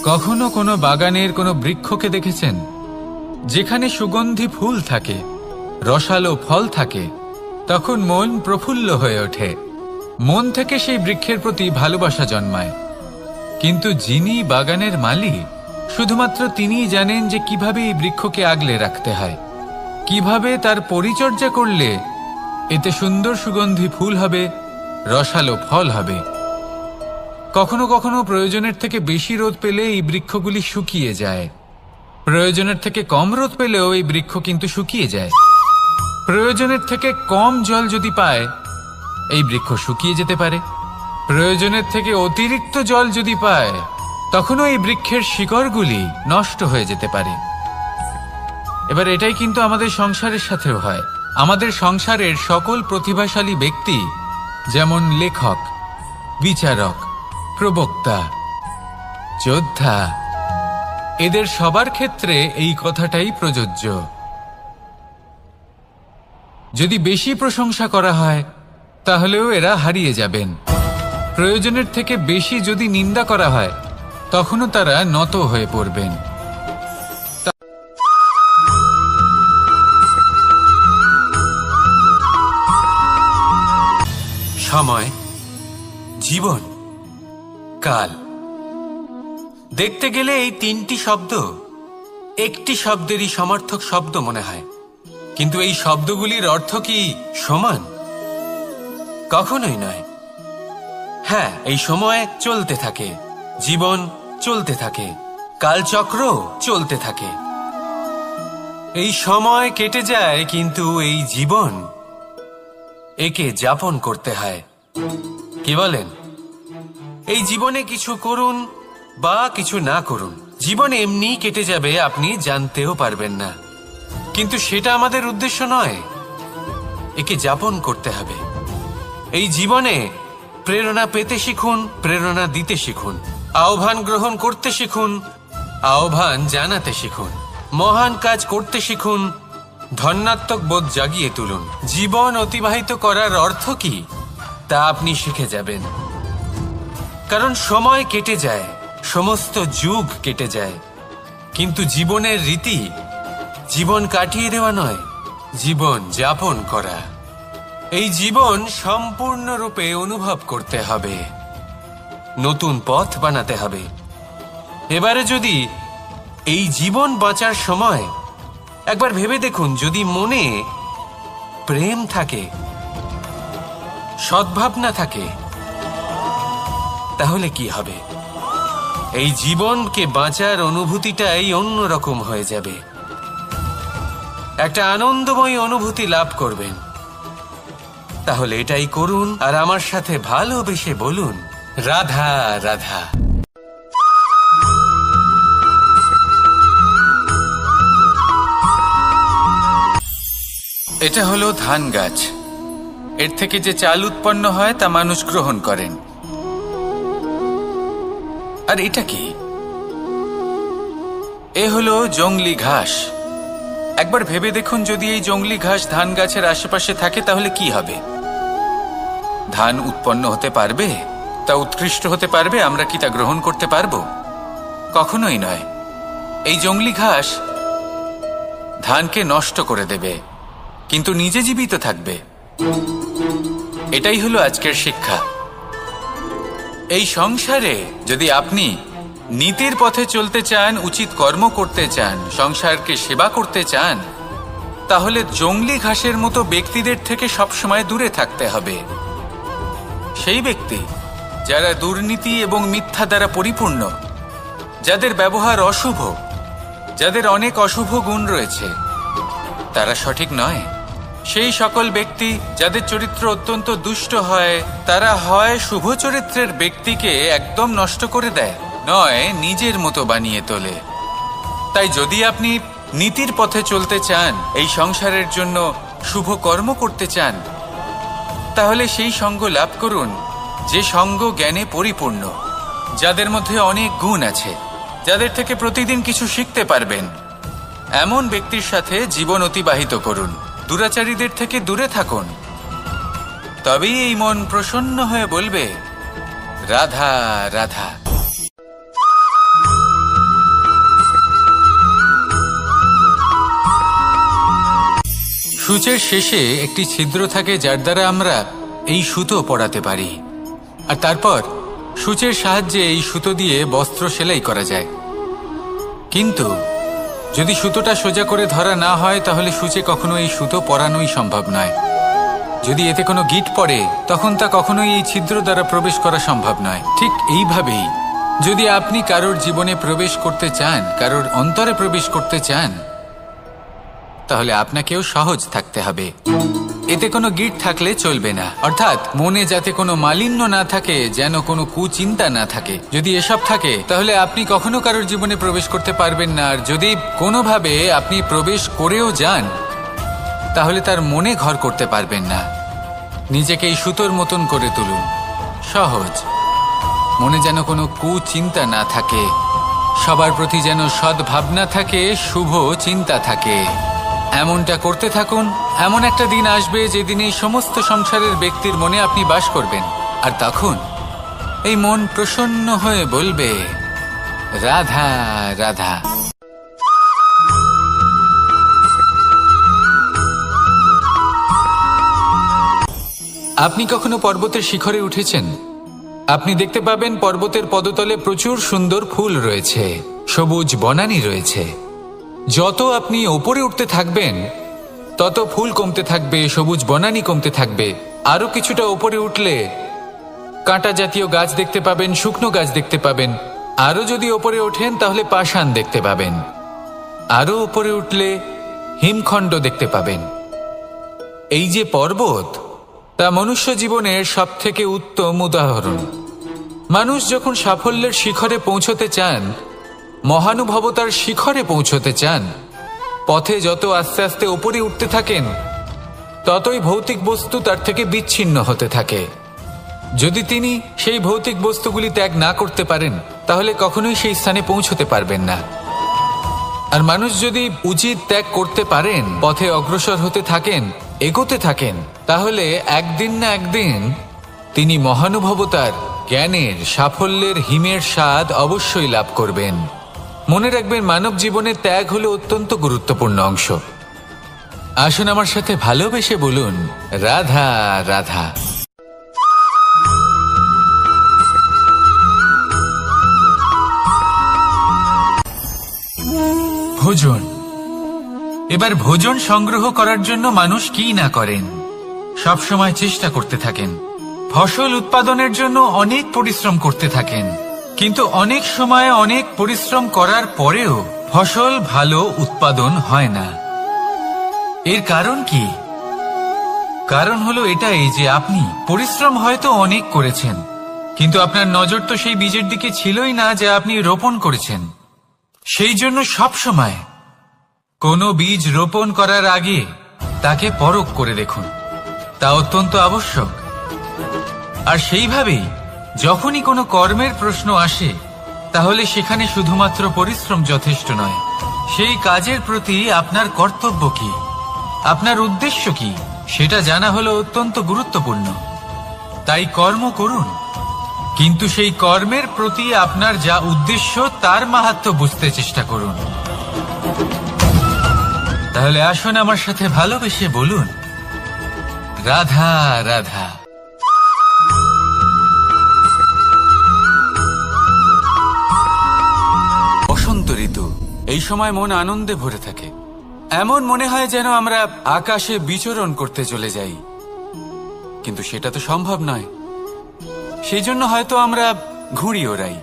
কখনো কোনো বাগানের কোনো বৃক্ষকে দেখেছেন যেখানে সুগন্ধি ফুল থাকে, রসালো ফল থাকে? তখন মন প্রফুল্ল হয়ে ওঠে, মন থেকে সেই বৃক্ষের প্রতি ভালোবাসা জন্মায়। কিন্তু যিনি বাগানের মালিক, শুধুমাত্র তিনিই জানেন যে কিভাবে এই বৃক্ষকে আগলে রাখতে হয়, কিভাবে তার পরিচর্যা করলে এতে সুন্দর সুগন্ধি ফুল হবে, রসালো ফল হবে। কখনো কখনো প্রয়োজনের থেকে বেশি রোদ পেলে এই বৃক্ষগুলি শুকিয়ে যায়, প্রয়োজনের থেকে কম রোদ পেলেও এই বৃক্ষ কিন্তু শুকিয়ে যায়। প্রয়োজনের থেকে কম জল যদি পায়, এই বৃক্ষ শুকিয়ে যেতে পারে। প্রয়োজনের থেকে অতিরিক্ত জল যদি পায়, তখনও এই বৃক্ষের শিকড়গুলি নষ্ট হয়ে যেতে পারে। এবার এটাই কিন্তু আমাদের সংসারের সাথেও হয়। আমাদের সংসারের সকল প্রতিভাশালী ব্যক্তি, যেমন লেখক, বিচারক, প্রবক্তা, যোদ্ধা, এদের সবার ক্ষেত্রে এই কথাটাই প্রযোজ্য। যদি বেশি প্রশংসা করা হয়, তাহলেও এরা হারিয়ে যাবেন। প্রয়োজনের থেকে বেশি যদি নিন্দা করা হয়, তখনও তারা নত হয়ে পড়বেন। সময়, জীবন, কাল, দেখতে গেলে এই তিনটি শব্দ একটি শব্দেরই সমার্থক শব্দ মনে হয়, কিন্তু এই শব্দগুলির অর্থ কি সমান? কখনোই নয়। হ্যাঁ, এই সময় চলতে থাকে, জীবন চলতে থাকে, কালচক্র চলতে থাকে। এই সময় কেটে যায়, কিন্তু এই জীবন, একে যাপন করতে হয়। কি বলেন? এই জীবনে কিছু করুন বা কিছু না করুন, জীবন এমনি কেটে যাবে, আপনি জানতেও পারবেন না। কিন্তু সেটা আমাদের উদ্দেশ্য নয়, একে যাপন করতে হবে। এই জীবনে প্রেরণা পেতে শিখুন, প্রেরণা দিতে শিখুন, আহ্বান গ্রহণ করতে শিখুন, আহ্বান জানাতে শিখুন, মহান কাজ করতে শিখুন, ধন্যাত্মক বোধ জাগিয়ে তুলুন। জীবন অতিবাহিত করার অর্থ কি তা আপনি শিখে যাবেন। কারণ সময় কেটে যায়, সমস্ত যুগ কেটে যায়, কিন্তু জীবনের রীতি জীবন কাটিয়ে দেওয়া নয়, জীবন যাপন করা। এই জীবন সম্পূর্ণরূপে অনুভব করতে হবে, নতুন পথ বানাতে হবে। এবারে যদি এই জীবন বাঁচার সময় একবার ভেবে দেখুন, যদি মনে প্রেম থাকে, সদ্ভাবনা থাকে, তাহলে কি হবে? এই জীবনকে বাঁচার অনুভূতিটাই অন্যরকম হয়ে যাবে, একটা আনন্দময় অনুভূতি লাভ করবেন। তাহলে এটাই করুন, আর আমার সাথে ভালোবেসে বলুন, রাধা রাধা। এটা হলো ধান গাছ। এর থেকে যে চাল উৎপন্ন হয় তা মানুষ গ্রহণ করেন। আর এটা কি? এ হলো জংলি ঘাস। একবার ভেবে দেখুন, যদি এই জংলি ঘাস ধান গাছের আশেপাশে থাকে, তাহলে কি হবে? ধান উৎপন্ন হতে পারবে? তা উৎকৃষ্ট হতে পারবে? আমরা কি তা গ্রহণ করতে পারবো? কখনোই নয়। এই জংলি ঘাস ধানকে নষ্ট করে দেবে, কিন্তু নিজে জীবিত থাকবে। এটাই হলো আজকের শিক্ষা। এই সংসারে যদি আপনি নীতির পথে চলতে চান, উচিত কর্ম করতে চান, সংসারকে সেবা করতে চান, তাহলে জংলি ঘাসের মতো ব্যক্তিদের থেকে সবসময় দূরে থাকতে হবে। সেই ব্যক্তি যারা দুর্নীতি এবং মিথ্যা দ্বারা পরিপূর্ণ, যাদের ব্যবহার অশুভ, যাদের অনেক অশুভ গুণ রয়েছে, তারা সঠিক নয়। সেই সকল ব্যক্তি যাদের চরিত্র অত্যন্ত দুষ্ট হয়, তারা হয় শুভ চরিত্রের ব্যক্তিকে একদম নষ্ট করে দেয়, নয় নিজের মতো বানিয়ে তোলে। তাই যদি আপনি নীতির পথে চলতে চান, এই সংসারের জন্য শুভ কর্ম করতে চান, তাহলে সেই সঙ্গ লাভ করুন যে সঙ্গ জ্ঞানে পরিপূর্ণ, যাদের মধ্যে অনেক গুণ আছে, যাদের থেকে প্রতিদিন কিছু শিখতে পারবেন। এমন ব্যক্তির সাথে জীবন অতিবাহিত করুন, দুরাচারীদের থেকে দূরে থাকুন। তবেই এই মন প্রসন্ন হয়ে বলবে, রাধা রাধা। সূচের শেষে একটি ছিদ্র থাকে যার দ্বারা আমরা এই সুতো পরাতে পারি, আর তারপর সূচের সাহায্যে এই সুতো দিয়ে বস্ত্র সেলাই করা যায়। কিন্তু যদি সুতোটা সোজা করে ধরা না হয় তাহলে সূচে কখনো এই সুতো পরানোই সম্ভব নয়। যদি এতে কোনো গিঁট পড়ে তখন তা কখনোই এই ছিদ্র দ্বারা প্রবেশ করা সম্ভব নয়। ঠিক এইভাবেই যদি আপনি কারোর জীবনে প্রবেশ করতে চান, কারোর অন্তরে প্রবেশ করতে চান, তাহলে আপনাকেও সহজ থাকতে হবে। এতে কোনো গিঁট থাকলে চলবে না, অর্থাৎ মনে যাতে কোনো মালিন্য না থাকে, যেন কোনো কুচিন্তা না থাকে। যদি এসব থাকে তাহলে আপনি কখনো কারোর জীবনে প্রবেশ করতে পারবেন না। আর যদি কোনোভাবে আপনি প্রবেশ করেও যান তাহলে তার মনে ঘর করতে পারবেন না। নিজেকে এই সুতোর মতন করে তুলুন, সহজ। মনে যেন কোনো কুচিন্তা না থাকে, সবার প্রতি যেন সদ্ভাবনা থাকে, শুভ চিন্তা থাকে। এমনটা করতে থাকুন। এমন একটা দিন আসবে যেদিন এই সমস্ত সংসারের ব্যক্তির মনে আপনি বাস করবেন, আর তখন এই মন প্রসন্ন হয়ে বলবে, রাধা রাধা। আপনি কখনো পর্বতের শিখরে উঠেছেন? আপনি দেখতে পাবেন পর্বতের পদতলে প্রচুর সুন্দর ফুল রয়েছে, সবুজ বনানী রয়েছে। যত আপনি ওপরে উঠতে থাকবেন তত ফুল কমতে থাকবে, সবুজ বনানী কমতে থাকবে। আরো কিছুটা ওপরে উঠলে কাঁটা জাতীয় গাছ দেখতে পাবেন, শুকনো গাছ দেখতে পাবেন। আরো যদি ওপরে ওঠেন তাহলে পাষাণ দেখতে পাবেন। আরো ওপরে উঠলে হিমখণ্ড দেখতে পাবেন। এই যে পর্বত, তা মনুষ্য জীবনের সবথেকে উত্তম উদাহরণ। মানুষ যখন সাফল্যের শিখরে পৌঁছতে চান, মহানুভবতার শিখরে পৌঁছতে চান, পথে যত আস্তে আস্তে উপরে উঠতে থাকেন ততই ভৌতিক বস্তু তার থেকে বিচ্ছিন্ন হতে থাকে। যদি তিনি সেই ভৌতিক বস্তুগুলি ত্যাগ না করতে পারেন তাহলে কখনোই সেই স্থানে পৌঁছতে পারবেন না। আর মানুষ যদি উচিত ত্যাগ করতে পারেন, পথে অগ্রসর হতে থাকেন, এগোতে থাকেন, তাহলে একদিন না একদিন তিনি মহানুভবতার, জ্ঞানের, সাফল্যের হিমের স্বাদ অবশ্যই লাভ করবেন। মনে রাখবেন, মানব জীবনের ত্যাগ হলো অত্যন্ত গুরুত্বপূর্ণ অংশ। আসুন আমার সাথে ভালোবেসে বলুন, রাধা রাধা। ভোজন। এবার ভোজন সংগ্রহ করার জন্য মানুষ কি না করেন, সব সময় চেষ্টা করতে থাকেন। ফসল উৎপাদনের জন্য অনেক পরিশ্রম করতে থাকেন, কিন্তু অনেক সময় অনেক পরিশ্রম করার পরেও ফসল ভালো উৎপাদন হয় না। এর কারণ কি? কারণ হলো এটাই যে আপনি পরিশ্রম হয়তো অনেক করেছেন, কিন্তু আপনার নজর তো সেই বীজের দিকে ছিলই না যা আপনি রোপণ করেছেন। সেই জন্য সব সময় কোনো বীজ রোপণ করার আগে তাকে পরখ করে দেখুন, তা অত্যন্ত আবশ্যক। আর সেইভাবেই যখনই কোনো কর্মের প্রশ্ন আসে তাহলে সেখানে শুধুমাত্র পরিশ্রম যথেষ্ট নয়, সেই কাজের প্রতি আপনার কর্তব্য কি, আপনার উদ্দেশ্য কি, সেটা জানা হলো অত্যন্ত গুরুত্বপূর্ণ। তাই কর্ম করুন, কিন্তু সেই কর্মের প্রতি আপনার যা উদ্দেশ্য তার মাহাত্ম্য বুঝতে চেষ্টা করুন। তাহলে আসুন আমার সাথে ভালোবেসে বলুন, রাধা রাধা। বসন্ত ঋতু, এই সময় মন আনন্দে ভরে থাকে। এমন মনে হয় যেন আমরা আকাশে বিচরণ করতে চলে যাই, কিন্তু সেটা তো সম্ভব নয়। সেই জন্য হয়তো আমরা ঘুড়ি ওড়াই,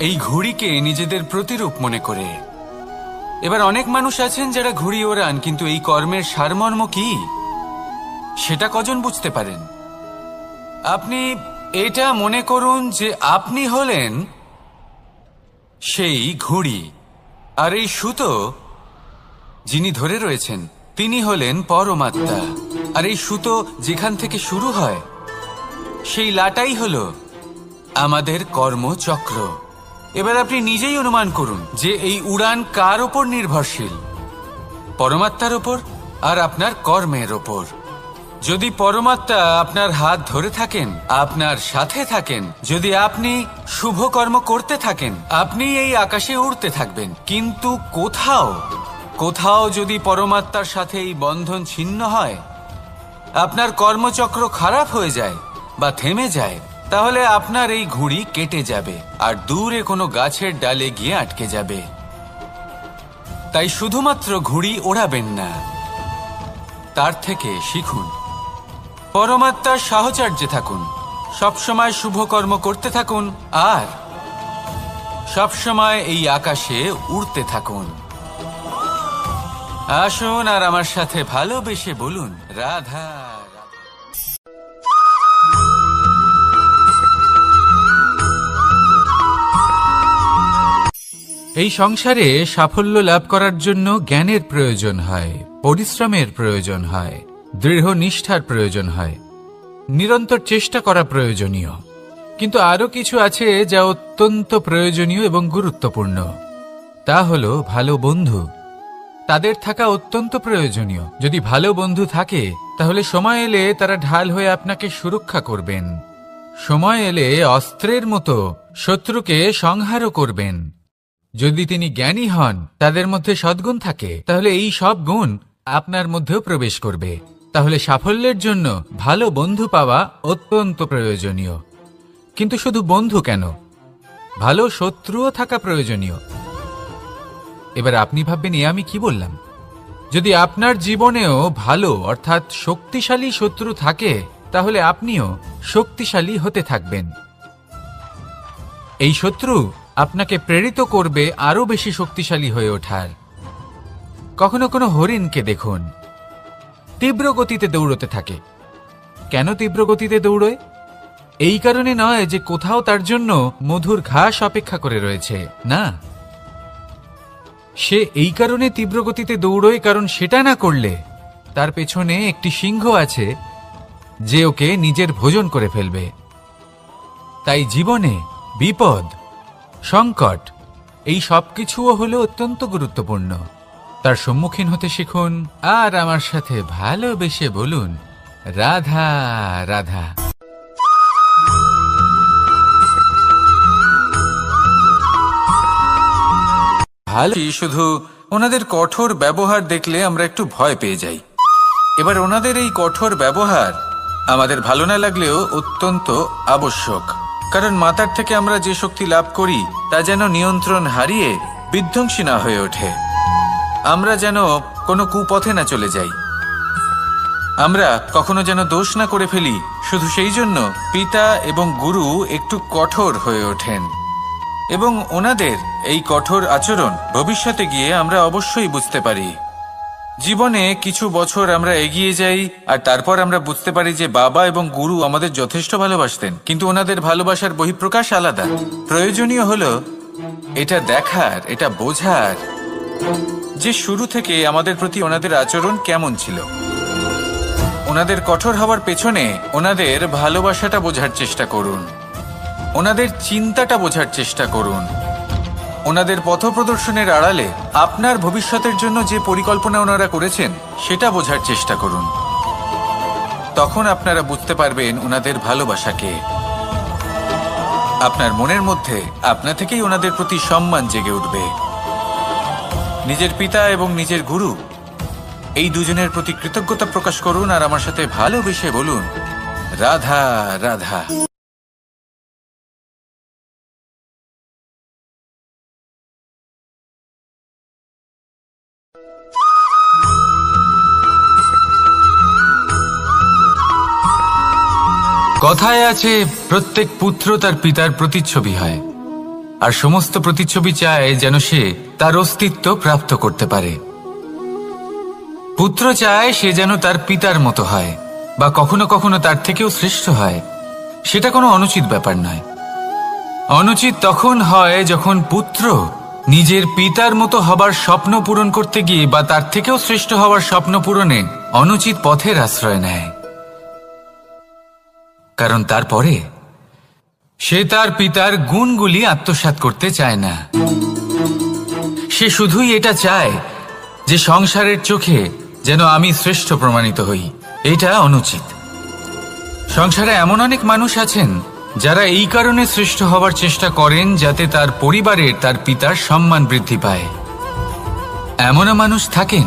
এই ঘুড়িকে নিজেদের প্রতিরূপ মনে করে। এবার অনেক মানুষ আছেন যারা ঘুড়ি ওড়ান, কিন্তু এই কর্মের সারমর্ম কি সেটা কজন বুঝতে পারেন? আপনি এটা মনে করুন যে আপনি হলেন সেই ঘুড়ি, আর এই সুতো যিনি ধরে রয়েছেন তিনি হলেন পরমাত্মা। আর এই সুতো যেখান থেকে শুরু হয় সেই লাটাই হলো আমাদের কর্মচক্র। এবার আপনি নিজেই অনুমান করুন যে এই উড়ান কার ওপর নির্ভরশীল, পরমাত্মার ওপর আর আপনার কর্মের ওপর। যদি পরমাত্মা আপনার হাত ধরে থাকেন, আপনার সাথে থাকেন, যদি আপনি শুভ কর্ম করতে থাকেন, আপনি এই আকাশে উড়তে থাকবেন। কিন্তু কোথাও কোথাও যদি পরমাত্মার সাথে এই বন্ধন ছিন্ন হয়, আপনার কর্মচক্র খারাপ হয়ে যায় বা থেমে যায়, তাহলে আপনার এই ঘুড়ি কেটে যাবে আর দূরে কোনো গাছের ডালে গিয়ে আটকে যাবে। তাই শুধুমাত্র ঘুড়ি ওড়াবেন না, তার থেকে শিখুন, পরমাত্মার সাহচর্যে থাকুন, সবসময় শুভকর্ম করতে থাকুন আর সবসময় এই আকাশে উড়তে থাকুন। আসুন আর আমার সাথে ভালোবেসে বলুন, রাধা। এই সংসারে সাফল্য লাভ করার জন্য জ্ঞানের প্রয়োজন হয়, পরিশ্রমের প্রয়োজন হয়, দৃঢ় নিষ্ঠার প্রয়োজন হয়, নিরন্তর চেষ্টা করা প্রয়োজনীয়। কিন্তু আরো কিছু আছে যা অত্যন্ত প্রয়োজনীয় এবং গুরুত্বপূর্ণ। তা হলো ভালো বন্ধু। তাদের থাকা অত্যন্ত প্রয়োজনীয়। যদি ভালো বন্ধু থাকে তাহলে সময় এলে তারা ঢাল হয়ে আপনাকে সুরক্ষা করবেন। সময় এলে অস্ত্রের মতো শত্রুকে সংহারও করবেন। যদি তিনি জ্ঞানী হন, তাদের মধ্যে সদ্গুণ থাকে, তাহলে এই সব গুণ আপনার মধ্যেও প্রবেশ করবে। তাহলে সাফল্যের জন্য ভালো বন্ধু পাওয়া অত্যন্ত প্রয়োজনীয়। কিন্তু শুধু বন্ধু কেন, ভালো শত্রুও থাকা প্রয়োজনীয়। এবার আপনি ভাববেন, আমি কি বললাম? যদি আপনার জীবনেও ভালো অর্থাৎ শক্তিশালী শত্রু থাকে, তাহলে আপনিও শক্তিশালী হতে থাকবেন। এই শত্রু আপনাকে প্রেরিত করবে আরো বেশি শক্তিশালী হয়ে ওঠার। কখনো কোনো হরিণকে দেখুন, তীব্র গতিতে দৌড়তে থাকে। কেন তীব্র গতিতে দৌড়য়? এই কারণে নয় যে কোথাও তার জন্য মধুর ঘাস অপেক্ষা করে রয়েছে, না। সে এই কারণে তীব্র গতিতে দৌড়য় কারণ সেটা না করলে তার পেছনে একটি সিংহ আছে যে ওকে নিজের ভোজন করে ফেলবে। তাই জীবনে বিপদ, সংকট, এই সবকিছুও হলো অত্যন্ত গুরুত্বপূর্ণ। তার সম্মুখীন হতে শিখুন আর আমার সাথে ভালোবেসে বলুন, রাধা রাধা। ভালো, শুধু ওনাদের কঠোর ব্যবহার দেখলে আমরা একটু ভয় পেয়ে যাই। এবার ওনাদের এই কঠোর ব্যবহার আমাদের ভালো না লাগলেও অত্যন্ত আবশ্যক, কারণ মাতার থেকে আমরা যে শক্তি লাভ করি তা যেন নিয়ন্ত্রণ হারিয়ে বিধ্বংসী না হয়ে ওঠে। আমরা যেন কোনো কুপথে না চলে যাই, আমরা কখনো যেন দোষ না করে ফেলি। শুধু সেই জন্য পিতা এবং গুরু একটু কঠোর হয়ে ওঠেন এবং ওনাদের এই কঠোর আচরণ ভবিষ্যতে গিয়ে আমরা অবশ্যই বুঝতে পারি। জীবনে কিছু বছর আমরা এগিয়ে যাই আর তারপর আমরা বুঝতে পারি যে বাবা এবং গুরু আমাদের যথেষ্ট ভালোবাসতেন, কিন্তু ওনাদের ভালোবাসার বহিঃপ্রকাশ আলাদা। প্রয়োজনীয় হলো এটা দেখার, এটা বোঝার যে শুরু থেকে আমাদের প্রতি ওনাদের আচরণ কেমন ছিল। ওনাদের কঠোর হওয়ার পেছনে ওনাদের ভালোবাসাটা বোঝার চেষ্টা করুন, ওনাদের চিন্তাটা বোঝার চেষ্টা করুন, ওনাদের পথপ্রদর্শনের আড়ালে আপনার ভবিষ্যতের জন্য যে পরিকল্পনা ওনারা করেছেন সেটা বোঝার চেষ্টা করুন। তখন আপনারা বুঝতে পারবেন ওনাদের ভালোবাসাকে। আপনার মনের মধ্যে আপনা থেকেই ওনাদের প্রতি সম্মান জেগে উঠবে। নিজের পিতা এবং নিজের গুরু এই দুজনের প্রতি কৃতজ্ঞতা প্রকাশ করুন আর আমার সাথে ভালোবেসে বলুন, রাধা রাধা। কথায় আছে, প্রত্যেক পুত্র তার পিতার প্রতিচ্ছবি হয়, আর সমস্ত প্রতিচ্ছবি চায় যেন সে তার অস্তিত্ব প্রাপ্ত করতে পারে। পুত্র চায় সে যেন তার পিতার মতো হয় বা কখনো কখনো তার থেকেও শ্রেষ্ঠ হয়। সেটা কোনো অনুচিত ব্যাপার নয়। অনুচিত তখন হয় যখন পুত্র নিজের পিতার মতো হবার স্বপ্ন পূরণ করতে গিয়ে বা তার থেকেও শ্রেষ্ঠ হওয়ার স্বপ্ন পূরণে অনুচিত পথের আশ্রয় নেয়। কারণ তারপরে সে তার পিতার গুণগুলি আত্মসাৎ করতে চায় না। সে শুধুই এটা চায় যে সংসারের চোখে যেন আমি শ্রেষ্ঠ প্রমাণিত হই। এটা অনুচিত। সংসারে এমন অনেক মানুষ আছেন যারা এই কারণে শ্রেষ্ঠ হওয়ার চেষ্টা করেন যাতে তার পরিবারের, তার পিতার সম্মান বৃদ্ধি পায়। এমনও মানুষ থাকেন,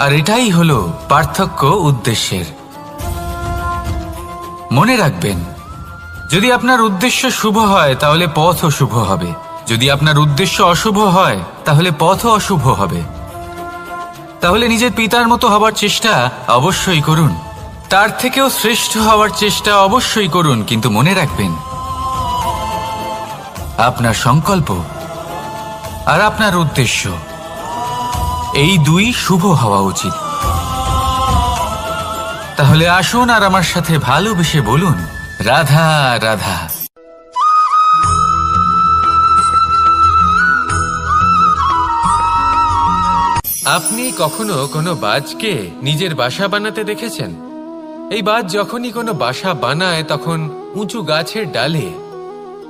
আর এটাই হলো পার্থক্য উদ্দেশ্যের। মনে রাখবেন, যদি আপনার উদ্দেশ্য শুভ হয় তাহলে পথও শুভ হবে, যদি আপনার উদ্দেশ্য অশুভ হয় তাহলে পথও অশুভ হবে। তাহলে নিজের পিতার মতো হবার চেষ্টা অবশ্যই করুন, তার থেকেও শ্রেষ্ঠ হওয়ার চেষ্টা অবশ্যই করুন, কিন্তু মনে রাখবেন আপনার সংকল্প আর আপনার উদ্দেশ্য এই দুই শুভ হওয়া উচিত। তাহলে আসুন আর আমার সাথে ভালোবেসে বলুন, রাধা রাধা। আপনি কখনো কোনো বাজকে নিজের বাসা বানাতে দেখেছেন? এই বাজ যখনই কোনো বাসা বানায় তখন উঁচু গাছের ডালে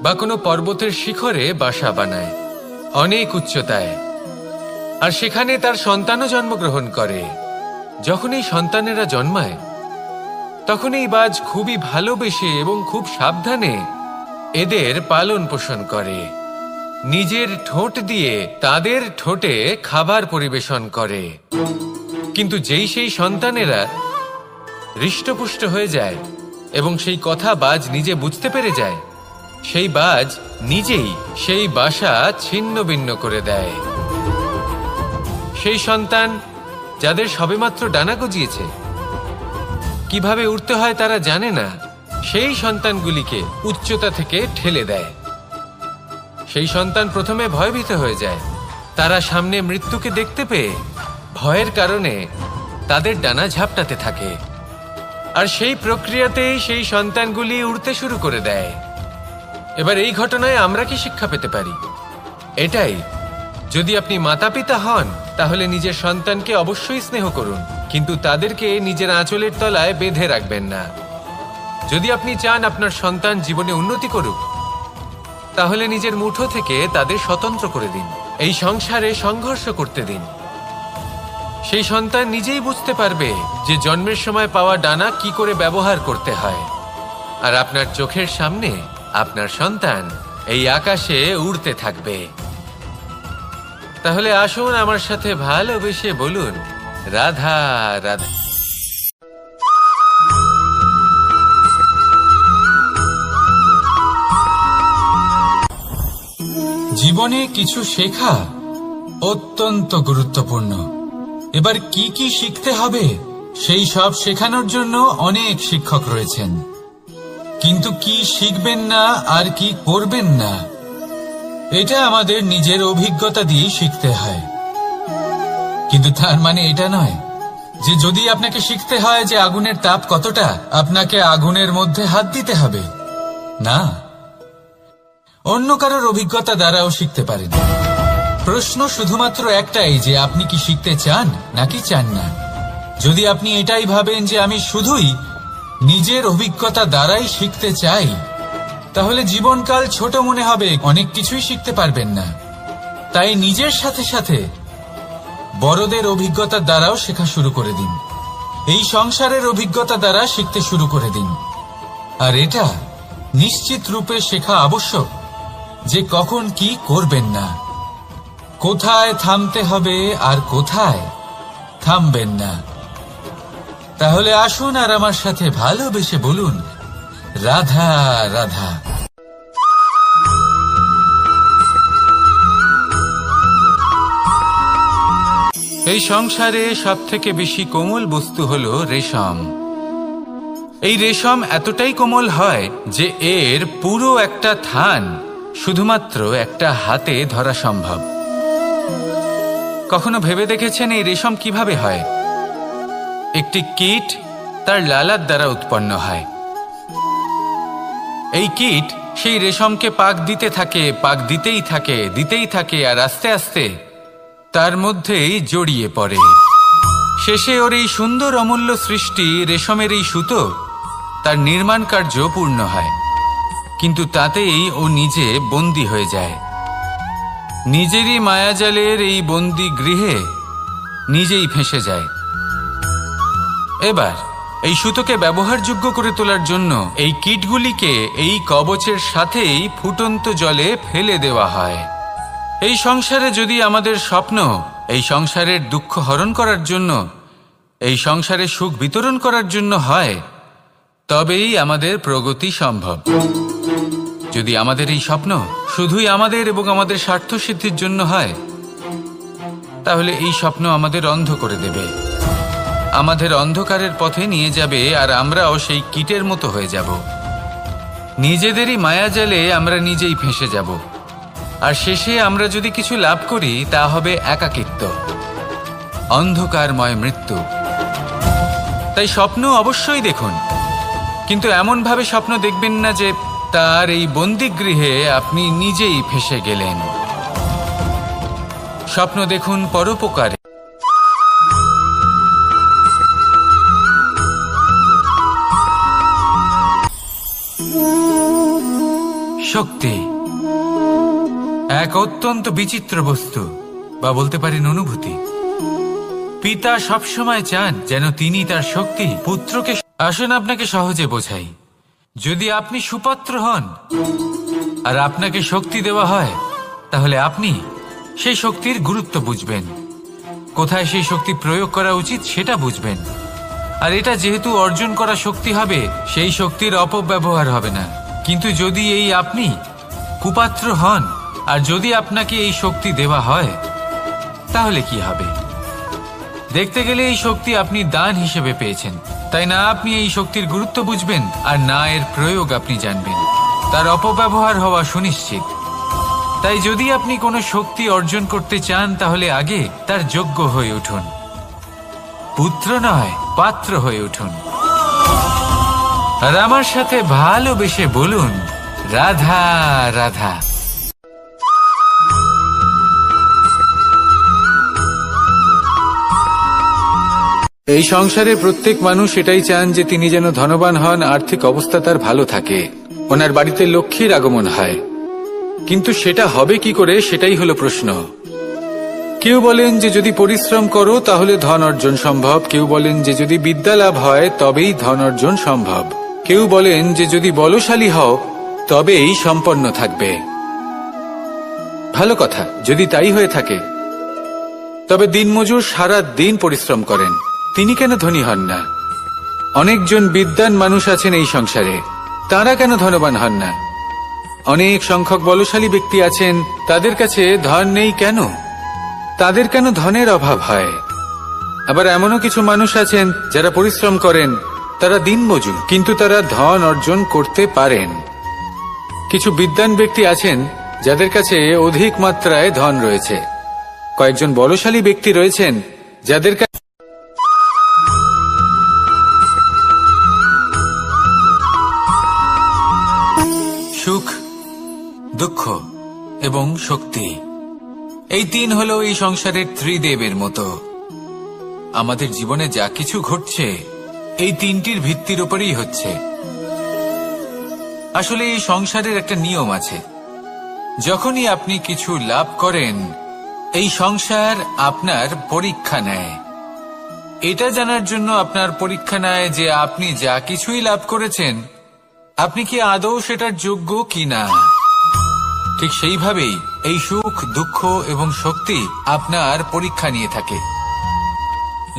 বা কোনো পর্বতের শিখরে বাসা বানায়, অনেক উচ্চতায়, আর সেখানে তার সন্তানও জন্মগ্রহণ করে। যখন এই সন্তানেরা জন্মায় তখন এই বাজ খুবই ভালোবেসে এবং খুব সাবধানে এদের পালন পোষণ করে, নিজের ঠোঁট দিয়ে তাদের ঠোঁটে খাবার পরিবেশন করে। কিন্তু যেই সেই সন্তানেরা হৃষ্টপুষ্ট হয়ে যায় এবং সেই কথা বাজ নিজে বুঝতে পেরে যায়, সেই বাজ নিজেই সেই বাসা ছিন্ন ভিন্ন করে দেয়। সেই সন্তান যাদের সবেমাত্র ডানা গজিয়েছে, কিভাবে উড়তে হয় তারা জানে না, সেই সন্তানগুলিকে উচ্চতা থেকে ঠেলে দেয়। সেই সন্তান প্রথমে ভয়ভীত হয়ে যায়, তারা সামনে মৃত্যুকে দেখতে পেয়ে ভয়ের কারণে তাদের ডানা ঝাপটাতে থাকে, আর সেই প্রক্রিয়াতেই সেই সন্তানগুলি উড়তে শুরু করে দেয়। এবার এই ঘটনায় আমরা কি শিক্ষা পেতে পারি? এটাই, যদি আপনি মাতা পিতা হন তাহলে নিজের সন্তানকে অবশ্যই স্নেহ করুন, কিন্তু তাদেরকে নিজের আঁচলের তলায় বেঁধে রাখবেন না। যদি আপনি চান আপনার সন্তান জীবনে উন্নতি করুক, তাহলে নিজের মুঠো থেকে তাদের স্বতন্ত্র করে দিন, এই সংসারে সংঘর্ষ করতে দিন। সেই সন্তান নিজেই বুঝতে পারবে যে জন্মের সময় পাওয়া ডানা কি করে ব্যবহার করতে হয়, আর আপনার চোখের সামনে আপনার সন্তান এই আকাশে উড়তে থাকবে। তাহলে আসুন আমার সাথে ভালোবেসে বলুন, রাধা রাধা। জীবনে কিছু শেখা অত্যন্ত গুরুত্বপূর্ণ। এবার কি কি শিখতে হবে সেই সব শেখানোর জন্য অনেক শিক্ষক রয়েছেন, কিন্তু কি শিখবেন না আর কি করবেন না এটা আমাদের নিজের অভিজ্ঞতা দিয়ে শিখতে হয়। কিন্তু তার মানে এটা নয় যে যদি আপনাকে শিখতে হয় যে আগুনের তাপ কতটা, আপনাকে আগুনের মধ্যে হাত দিতে হবে। না, অন্য কারোর অভিজ্ঞতা দ্বারাও শিখতে পারেন। প্রশ্ন শুধুমাত্র একটাই যে আপনি কি শিখতে চান নাকি চান না। যদি আপনি এটাই ভাবেন যে আমি শুধুই নিজের অভিজ্ঞতা দ্বারাই শিখতে চাই, তাহলে জীবনকাল ছোট মনে হবে, অনেক কিছুই শিখতে পারবেন না। তাই নিজের সাথে সাথে বড়দের অভিজ্ঞতা দ্বারাও শেখা শুরু করে দিন, এই সংসারের অভিজ্ঞতা দ্বারা শিখতে শুরু করে দিন। আর এটা নিশ্চিত রূপে শেখা আবশ্যক যে কখন কি করবেন না, কোথায় থামতে হবে আর কোথায় থামবেন না। তাহলে আসুন আর আমার সাথে ভালোবেসে বলুন, রাধা রাধা। এই সংসারে সব থেকে বেশি কোমল বস্তু হলো রেশম। এই রেশম এতটাই কোমল হয় যে এর পুরো একটা থান শুধুমাত্র একটা হাতে ধরা সম্ভব। কখনো ভেবে দেখেছেন এই রেশম কিভাবে হয়? একটি কীট তার লালার দ্বারা উৎপন্ন হয়। এই কীট সেই রেশমকে পাক দিতে থাকে, পাক দিতেই থাকে, আর আস্তে আস্তে তার মধ্যেই জড়িয়ে পড়ে। শেষে ওর এই সুন্দর অমূল্য সৃষ্টি রেশমের এই সুতো তার নির্মাণ কার্য পূর্ণ হয়, কিন্তু তাতেই ও নিজে বন্দী হয়ে যায়। নিজেরই মায়াজালের এই বন্দী গৃহে নিজেই ফেঁসে যায়। এবার এই সুতোকে ব্যবহারযোগ্য করে তোলার জন্য এই কীটগুলিকে এই কবচের সাথেই ফুটন্ত জলে ফেলে দেওয়া হয়। এই সংসারে যদি আমাদের স্বপ্ন এই সংসারের দুঃখ হরণ করার জন্য, এই সংসারে সুখ বিতরণ করার জন্য হয়, তবেই আমাদের প্রগতি সম্ভব। যদি আমাদের এই স্বপ্ন শুধুই আমাদের এবং আমাদের স্বার্থ সিদ্ধির জন্য হয়, তাহলে এই স্বপ্ন আমাদের অন্ধ করে দেবে, আমাদের অন্ধকারের পথে নিয়ে যাবে, আর আমরাও সেই কীটের মতো হয়ে যাব। নিজেদেরই মায়াজালে আমরা নিজেই ফেঁসে যাব, আর শেষে আমরা যদি কিছু লাভ করি তা হবে একাকিত্ব, অন্ধকারময় মৃত্যু। তাই স্বপ্ন অবশ্যই দেখুন, কিন্তু এমনভাবে স্বপ্ন দেখবেন না যে তার এই বন্দিগৃহে আপনি নিজেই ফেঁসে গেলেন। স্বপ্ন দেখুন পরোপকারে। শক্তি এক অত্যন্ত বিচিত্র বস্তু, বা বলতে পারেন অনুভূতি। পিতা সবসময় চান যেন তিনি তার শক্তি পুত্রকে। আসুন আপনাকে সহজে বোঝাই। যদি আপনি সুপাত্র হন আর আপনাকে শক্তি দেওয়া হয়, তাহলে আপনি সেই শক্তির গুরুত্ব বুঝবেন, কোথায় সেই শক্তি প্রয়োগ করা উচিত সেটা বুঝবেন। আর এটা যেহেতু অর্জন করা শক্তি হবে, সেই শক্তির অপব্যবহার হবে না। কিন্তু যদি এই আপনি কুপাত্র হন আর যদি আপনাকে এই শক্তি দেওয়া হয়, তাহলে কি হবে? দেখতে গেলে এই শক্তি আপনি দান হিসেবে পেয়েছেন, তাই না আপনি এই শক্তির গুরুত্ব বুঝবেন, আর না এর প্রয়োগ আপনি জানবেন। তার অপব্যবহার হওয়া সুনিশ্চিত। তাই যদি আপনি কোনো শক্তি অর্জন করতে চান, তাহলে আগে তার যোগ্য হয়ে উঠুন, পুত্র নয় পাত্র হয়ে উঠুন। আর আমার সাথে ভালোবেসে বলুন, রাধা রাধা। এই সংসারে প্রত্যেক মানুষ এটাই চান যে তিনি যেন ধনবান হন, আর্থিক অবস্থা তার ভালো থাকে, ওনার বাড়িতে লক্ষ্মীর আগমন হয়। কিন্তু সেটা হবে কি করে, সেটাই হলো প্রশ্ন। কেউ বলেন যে যদি পরিশ্রম করো তাহলে ধন অর্জন সম্ভব, কেউ বলেন যে যদি বিদ্যা লাভ হয় তবেই ধন অর্জন সম্ভব, কেউ বলেন যে যদি বলশালী হও তবেই সম্পন্ন থাকবে। ভালো কথা, যদি তাই হয়ে থাকে, তবে দিনমজুর সারা দিন পরিশ্রম করেন, তিনি কেন ধনী হন না? অনেকজন বিদ্বান মানুষ আছেন এই সংসারে, তারা কেন ধনবান হন না? অনেক সংখ্যক বলশালী ব্যক্তি আছেন, তাদের কাছে ধন নেই কেন? তাদের কেন ধনের অভাব হয়? আবার এমনও কিছু মানুষ আছেন যারা পরিশ্রম করেন, তারা দিনমজুর, কিন্তু তারা ধন অর্জন করতে পারেন। কিছু বিদ্বান ব্যক্তি আছেন যাদের কাছে অধিক মাত্রায় ধন রয়েছে, কয়েকজন বলশালী ব্যক্তি রয়েছেন যাদের কাছে সুখ, দুঃখ এবং শক্তি, এই তিন হলো এই সংসারের ত্রিদেবের মতো। আমাদের জীবনে যা কিছু ঘটছে এই তিনটির ভিত্তির উপরেই হচ্ছে। আসলে এই সংসারের একটা নিয়ম আছে, যখনই আপনি কিছু লাভ করেন, এই সংসার আপনার পরীক্ষা নেয়। এটা জানার জন্য আপনার পরীক্ষা নেয় যে আপনি যা কিছুই লাভ করেছেন, আপনি কি আদৌ সেটার যোগ্য কিনা। ঠিক সেইভাবেই এই সুখ, দুঃখ এবং শক্তি আপনার পরীক্ষা নিয়ে থাকে।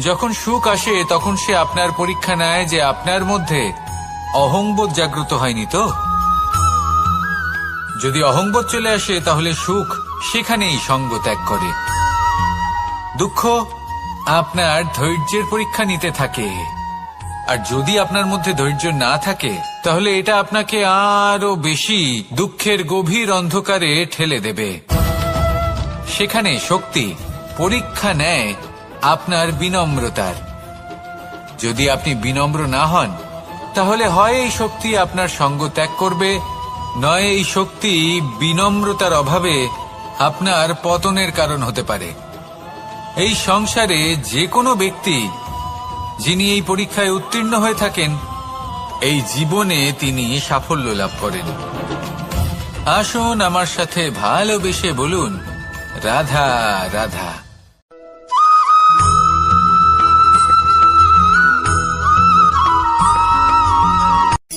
যখন সুখ আসে তখন সে আপনার পরীক্ষা নেয় যে আপনার মধ্যে অহংবোধ জাগ্রত হয়নি তো। যদি অহংবোধ চলে আসে তাহলে সুখ সেখানেই সঙ্গ ত্যাগ করে। দুঃখ আপনার ধৈর্যের পরীক্ষা নিতে থাকে, আর যদি আপনার মধ্যে ধৈর্য না থাকে তাহলে এটা আপনাকে আরো বেশি দুঃখের গভীর অন্ধকারে ঠেলে দেবে। সেখানে শক্তি পরীক্ষা নেয় আপনার বিনম্রতার। যদি আপনি বিনম্র না হন, তাহলে হয় এই শক্তি আপনার সঙ্গ ত্যাগ করবে, নয় এই শক্তি বিনম্রতার অভাবে আপনার পতনের কারণ হতে পারে। এই সংসারে যে কোনো ব্যক্তি যিনি এই পরীক্ষায় উত্তীর্ণ হয়ে থাকেন, এই জীবনে তিনি সাফল্য লাভ করেন। আসুন আমার সাথে ভালোবেসে বলুন, রাধা রাধা।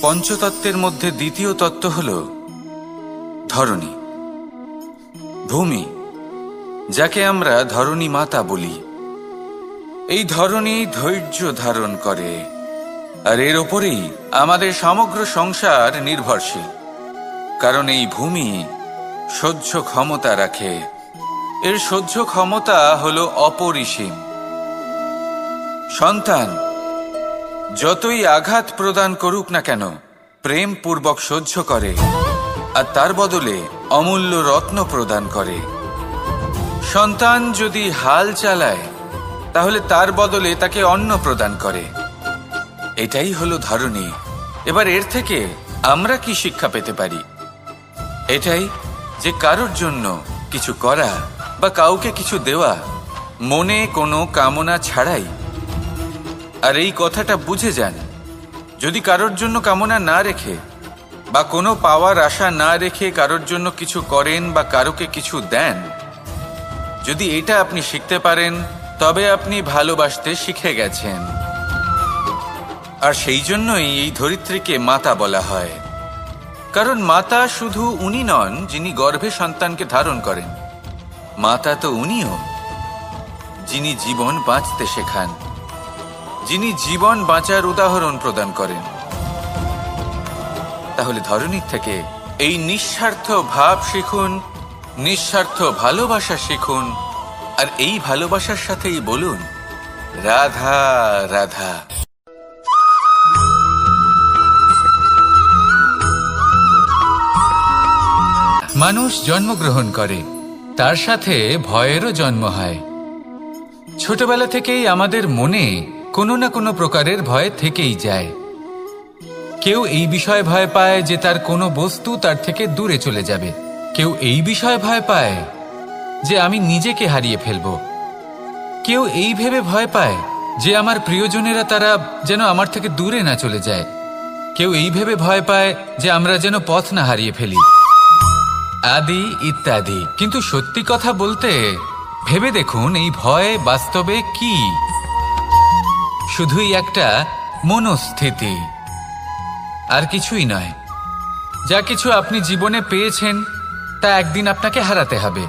পঞ্চতত্ত্বের মধ্যে দ্বিতীয় তত্ত্ব হল ধরণী, ভূমি, যাকে আমরা ধরণী মাতা বলি। এই ধরণী ধৈর্য ধারণ করে, আর এর ওপরেই আমাদের সমগ্র সংসার নির্ভরশীল। কারণ এই ভূমি সহ্য ক্ষমতা রাখে, এর সহ্য ক্ষমতা হলো অপরিসীম। সন্তান যতই আঘাত প্রদান করুক না কেন, প্রেম পূর্বক সহ্য করে, আর তার বদলে অমূল্য রত্ন প্রদান করে। সন্তান যদি হাল চালায়, তাহলে তার বদলে তাকে অন্ন প্রদান করে। এটাই হলো ধরনী। এবার এর থেকে আমরা কি শিক্ষা পেতে পারি? এটাই যে কারোর জন্য কিছু করা বা কাউকে কিছু দেওয়া মনে কোনো কামনা ছাড়াই। আর এই কথাটা বুঝে যান, যদি কারোর জন্য কামনা না রেখে বা কোনো পাওয়ার আশা না রেখে কারোর জন্য কিছু করেন বা কারোকে কিছু দেন, যদি এটা আপনি শিখতে পারেন, তবে আপনি ভালোবাসতে শিখে গেছেন। আর সেই জন্যই এই ধরিত্রীকে মাতা বলা হয়। কারণ মাতা শুধু উনি নন যিনি গর্ভে সন্তানকে ধারণ করেন, মাতা তো উনিও যিনি জীবন বাঁচতে শেখান, যিনি জীবন বাঁচার উদাহরণ প্রদান করেন। তাহলে ধরণীর থেকে এই নিঃস্বার্থ ভাব শিখুন, নিঃস্বার্থ ভালোবাসা শিখুন, আর এই ভালোবাসার সাথেই বলুন রাধা রাধা। মানুষ জন্মগ্রহণ করে, তার সাথে ভয়েরও জন্ম হয়। ছোটবেলা থেকেই আমাদের মনে কোনো না কোনো প্রকারের ভয় থেকেই যায়। কেউ এই বিষয়ে ভয় পায় যে তার কোনো বস্তু তার থেকে দূরে চলে যাবে, কেউ এই বিষয়ে ভয় পায় যে আমি নিজেকে হারিয়ে ফেলব, কেউ এই ভেবে ভয় পায় যে আমার প্রিয়জনেরা তারা যেন আমার থেকে দূরে না চলে যায়, কেউ এই ভেবে ভয় পায় যে আমরা যেন পথ না হারিয়ে ফেলি, আদি ইত্যাদি। কিন্তু সত্যি কথা বলতে, ভেবে দেখুন এই ভয় বাস্তবে কি? শুধুই একটা মনস্থিতি, আর কিছুই নয়। যা কিছু আপনি জীবনে পেয়েছেন তা একদিন আপনাকে হারাতে হবে।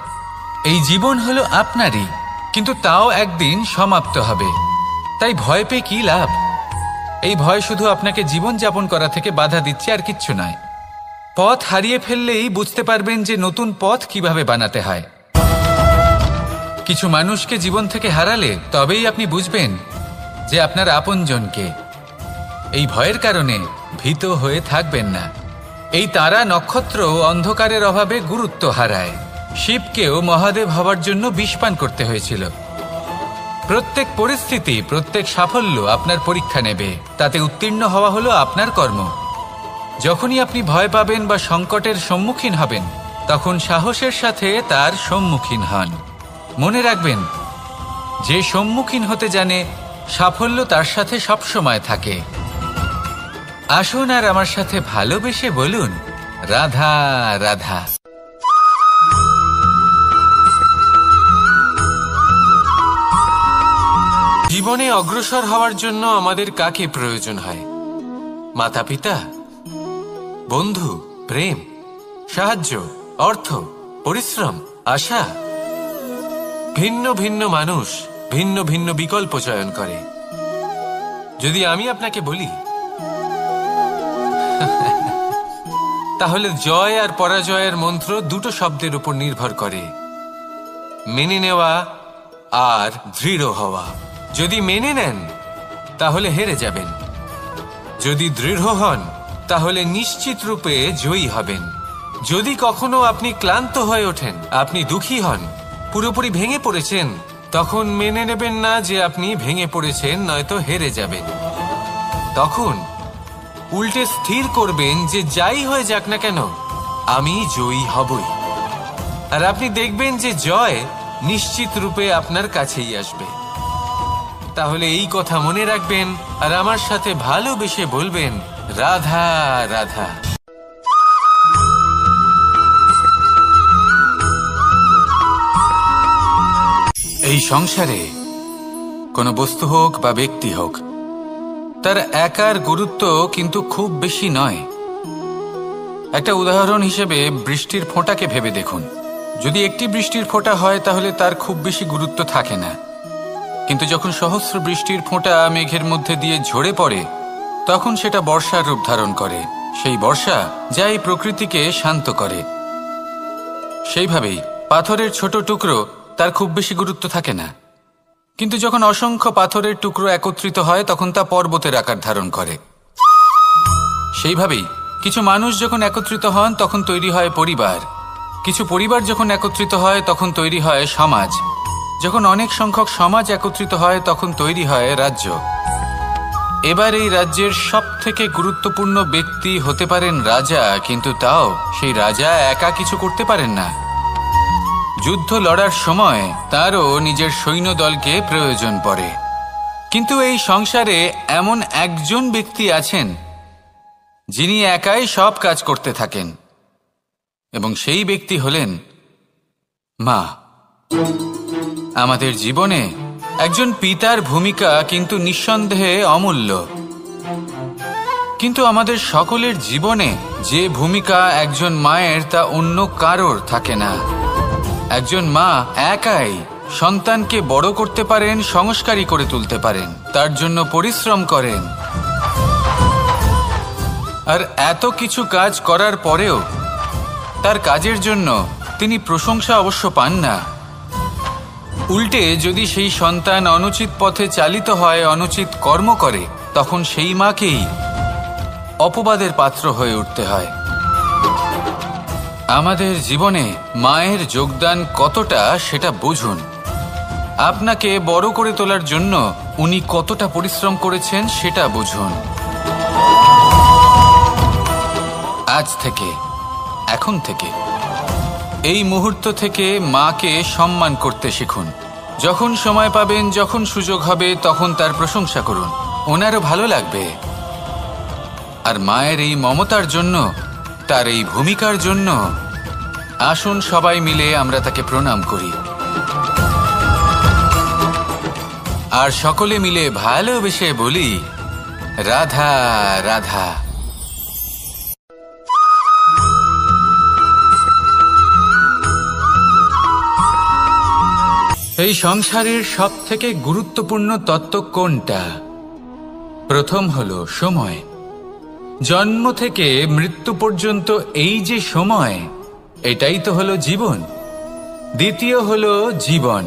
এই জীবন হলো আপনারই, কিন্তু তাও একদিন সমাপ্ত হবে। তাই ভয় পেয়ে কি লাভ? এই ভয় শুধু আপনাকে জীবনযাপন করা থেকে বাধা দিচ্ছে, আর কিচ্ছু নয়। পথ হারিয়ে ফেললেই বুঝতে পারবেন যে নতুন পথ কিভাবে বানাতে হয়। কিছু মানুষকে জীবন থেকে হারালে তবেই আপনি বুঝবেন যে আপনার আপনজনকে। এই ভয়ের কারণে ভীত হয়ে থাকবেন না। এই তারা নক্ষত্র অন্ধকারের অভাবে গুরুত্ব হারায়। শিবকেও মহাদেব হওয়ার জন্য বিষ পান করতে হয়েছিল। প্রত্যেক পরিস্থিতি, প্রত্যেক সাফল্য আপনার পরীক্ষা নেবে, তাতে উত্তীর্ণ হওয়া হলো আপনার কর্ম। যখনই আপনি ভয় পাবেন বা সংকটের সম্মুখীন হবেন, তখন সাহসের সাথে তার সম্মুখীন হন। মনে রাখবেন, যে সম্মুখীন হতে জানে সাফল্য তার সাথে সবসময় থাকে। আসুন আর আমার সাথে ভালোবেসে বলুন রাধা রাধা। জীবনে অগ্রসর হওয়ার জন্য আমাদের কাকে প্রয়োজন হয়? মাতা পিতা, বন্ধু, প্রেম, সাহায্য, অর্থ, পরিশ্রম, আশা। ভিন্ন ভিন্ন মানুষ ভিন্ন ভিন্ন বিকল্প চয়ন করে। যদি আমি আপনাকে বলি, তাহলে জয় আর পরাজয়ের মন্ত্র দুটো শব্দের উপর নির্ভর করে, মেনে নেওয়া আর দৃঢ় হওয়া। যদি মেনে নেন তাহলে হেরে যাবেন, যদি দৃঢ় হন তাহলে নিশ্চিত রূপে জয়ী হবেন। যদি কখনো আপনি ক্লান্ত হয়ে ওঠেন, আপনি দুঃখী হন, পুরোপুরি ভেঙে পড়েছেন, তখন মেনে নেবেন না যে আপনি ভেঙে পড়েছেন, নয়তো হেরে যাবেন। তখন উল্টে স্থির করবেন যে যাই হয়ে যাক না কেন, আমি জয়ী হবই। আর আপনি দেখবেন যে জয় নিশ্চিত রূপে আপনার কাছেই আসবে। তাহলে এই কথা মনে রাখবেন আর আমার সাথে ভালোবেসে বলবেন রাধা রাধা। এই সংসারে কোনো বস্তু হোক বা ব্যক্তি হোক, তার একার গুরুত্ব কিন্তু খুব বেশি নয়। একটা উদাহরণ হিসেবে বৃষ্টির ফোঁটাকে ভেবে দেখুন। যদি একটি বৃষ্টির ফোঁটা হয় তাহলে তার খুব বেশি গুরুত্ব থাকে না, কিন্তু যখন সহস্র বৃষ্টির ফোঁটা মেঘের মধ্যে দিয়ে ঝরে পড়ে তখন সেটা বর্ষার রূপ ধারণ করে। সেই বর্ষা যা এই প্রকৃতিকে শান্ত করে। সেইভাবেই পাথরের ছোট টুকরো তার খুব বেশি গুরুত্ব থাকে না, কিন্তু যখন অসংখ্য পাথরের টুকরো একত্রিত হয় তখন তা পর্বতের আকার ধারণ করে। সেইভাবেই কিছু মানুষ যখন একত্রিত হন তখন তৈরি হয় পরিবার, কিছু পরিবার যখন একত্রিত হয় তখন তৈরি হয় সমাজ, যখন অনেক সংখ্যক সমাজ একত্রিত হয় তখন তৈরি হয় রাজ্য। এবার এই রাজ্যের সবথেকে গুরুত্বপূর্ণ ব্যক্তি হতে পারেন রাজা, কিন্তু তাও সেই রাজা একা কিছু করতে পারেন না। যুদ্ধ লড়ার সময় তারও নিজের সৈন্যদলকে প্রয়োজন পড়ে। কিন্তু এই সংসারে এমন একজন ব্যক্তি আছেন যিনি একাই সব কাজ করতে থাকেন, এবং সেই ব্যক্তি হলেন মা। আমাদের জীবনে একজন পিতার ভূমিকা কিন্তু নিঃসন্দেহে অমূল্য, কিন্তু আমাদের সকলের জীবনে যে ভূমিকা একজন মায়ের তা অন্য কারোর থাকে না। একজন মা একাই সন্তানকে বড় করতে পারেন, সংস্কারী করে তুলতে পারেন, তার জন্য পরিশ্রম করেন। আর এত কিছু কাজ করার পরেও তার কাজের জন্য তিনি প্রশংসা অবশ্য পান না। উল্টে যদি সেই সন্তান অনুচিত পথে চালিত হয়, অনুচিত কর্ম করে, তখন সেই মাকেই অপবাদের পাত্র হয়ে উঠতে হয়। আমাদের জীবনে মায়ের যোগদান কতটা সেটা বুঝুন। আপনাকে বড় করে তোলার জন্য উনি কতটা পরিশ্রম করেছেন সেটা বুঝুন। আজ থেকে, এখন থেকে, এই মুহূর্ত থেকে মাকে সম্মান করতে শিখুন। যখন সময় পাবেন, যখন সুযোগ হবে, তখন তার প্রশংসা করুন, ওনারও ভালো লাগবে। আর মায়ের এই মমতার জন্য, তার এই ভূমিকার জন্য আসুন সবাই মিলে আমরা তাকে প্রণাম করি, আর সকলে মিলে ভালোবেসে বলি রাধা রাধা। এই সংসারের সবথেকে গুরুত্বপূর্ণ তত্ত্ব কোনটা? প্রথম হলো সময়। জন্ম থেকে মৃত্যু পর্যন্ত এই যে সময়, এটাই তো হলো জীবন। দ্বিতীয় হলো জীবন,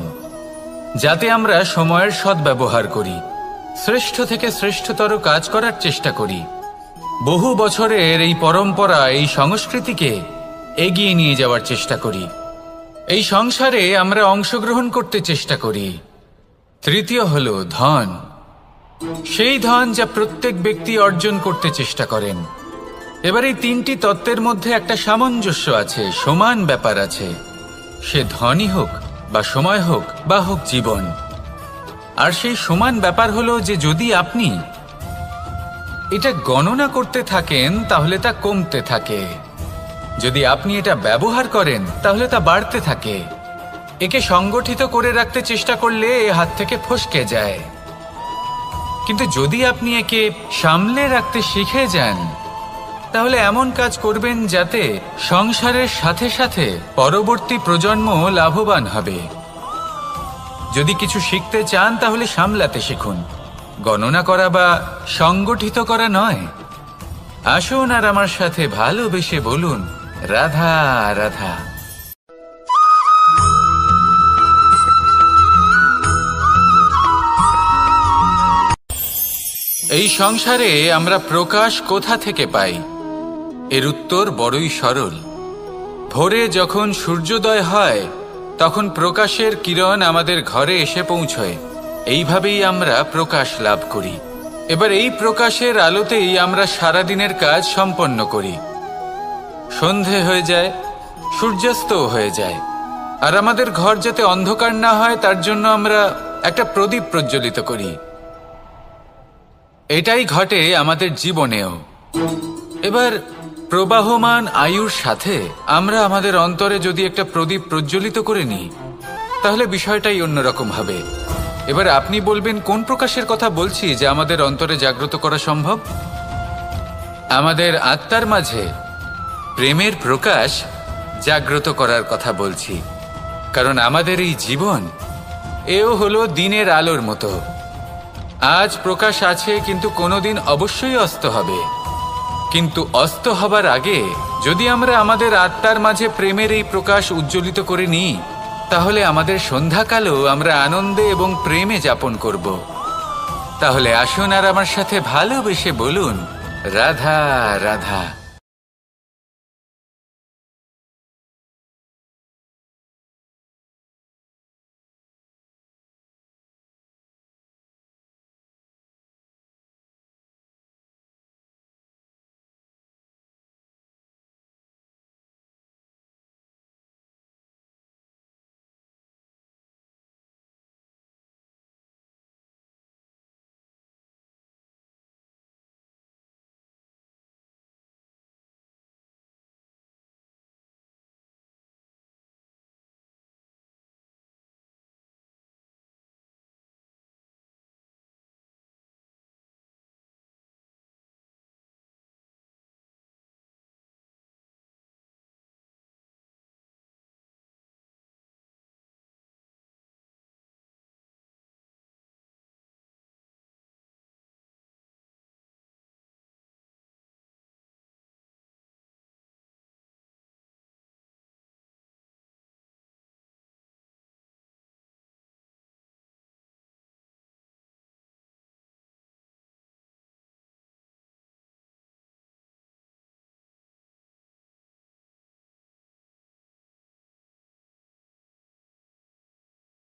যাতে আমরা সময়ের সদ্ব্যবহার করি, শ্রেষ্ঠ থেকে শ্রেষ্ঠতর কাজ করার চেষ্টা করি। বহু বছরের এই পরম্পরা, এই সংস্কৃতিকে এগিয়ে নিয়ে যাওয়ার চেষ্টা করি। এই সংসারে আমরা অংশগ্রহণ করতে চেষ্টা করি। তৃতীয় হলো ধন, সেই ধন যা প্রত্যেক ব্যক্তি অর্জন করতে চেষ্টা করেন। এবার এই তিনটি তত্ত্বের মধ্যে একটা সামঞ্জস্য আছে, সমান ব্যাপার আছে, সে ধনই হোক বা সময় হোক বা হোক জীবন। আর সেই সমান ব্যাপার হলো যে যদি আপনি এটা গণনা করতে থাকেন তাহলে তা কমতে থাকে, যদি আপনি এটা ব্যবহার করেন তাহলে তা বাড়তে থাকে। একে সংগঠিত করে রাখতে চেষ্টা করলে এ হাত থেকে ফসকে যায়, কিন্তু যদি আপনি একে সামলে রাখতে শিখে যান তাহলে এমন কাজ করবেন যাতে সংসারের সাথে সাথে পরবর্তী প্রজন্ম লাভবান হবে। যদি কিছু শিখতে চান তাহলে সামলাতে শিখুন, গণনা করা বা সংগঠিত করা নয়। আসুন আর আমার সাথে ভালোবেসে বলুন রাধা রাধা। এই সংসারে আমরা প্রকাশ কোথা থেকে পাই? এর উত্তর বড়ই সরল। ভোরে যখন সূর্যোদয় হয় তখন প্রকাশের কিরণ আমাদের ঘরে এসে পৌঁছয়। এইভাবেই আমরা প্রকাশ লাভ করি। এবার এই প্রকাশের আলোতেই আমরা সারাদিনের কাজ সম্পন্ন করি। সন্ধে হয়ে যায়, সূর্যাস্ত হয়ে যায়, আর আমাদের ঘর যাতে অন্ধকার না হয় তার জন্য আমরা একটা প্রদীপ প্রজ্বলিত করি। এটাই ঘটে আমাদের জীবনেও। এবার প্রবাহমান আয়ুর সাথে আমরা আমাদের অন্তরে যদি একটা প্রদীপ প্রজ্বলিত করে নিই তাহলে বিষয়টাই অন্যরকম হবে। এবার আপনি বলবেন কোন প্রকাশের কথা বলছি যা আমাদের অন্তরে জাগ্রত করা সম্ভব? আমাদের আত্মার মাঝে প্রেমের প্রকাশ জাগ্রত করার কথা বলছি, কারণ আমাদের এই জীবন এও হলো দিনের আলোর মতো। আজ প্রকাশ আছে, কিন্তু কোনোদিন অবশ্যই অস্ত হবে। কিন্তু অস্ত হবার আগে যদি আমরা আমাদের আত্মার মাঝে প্রেমের এই প্রকাশ উজ্জ্বলিত করে নিই, তাহলে আমাদের সন্ধ্যাকালও আমরা আনন্দে এবং প্রেমে যাপন করব। তাহলে আসুন আর আমার সাথে ভালোবেসে বলুন, রাধা রাধা।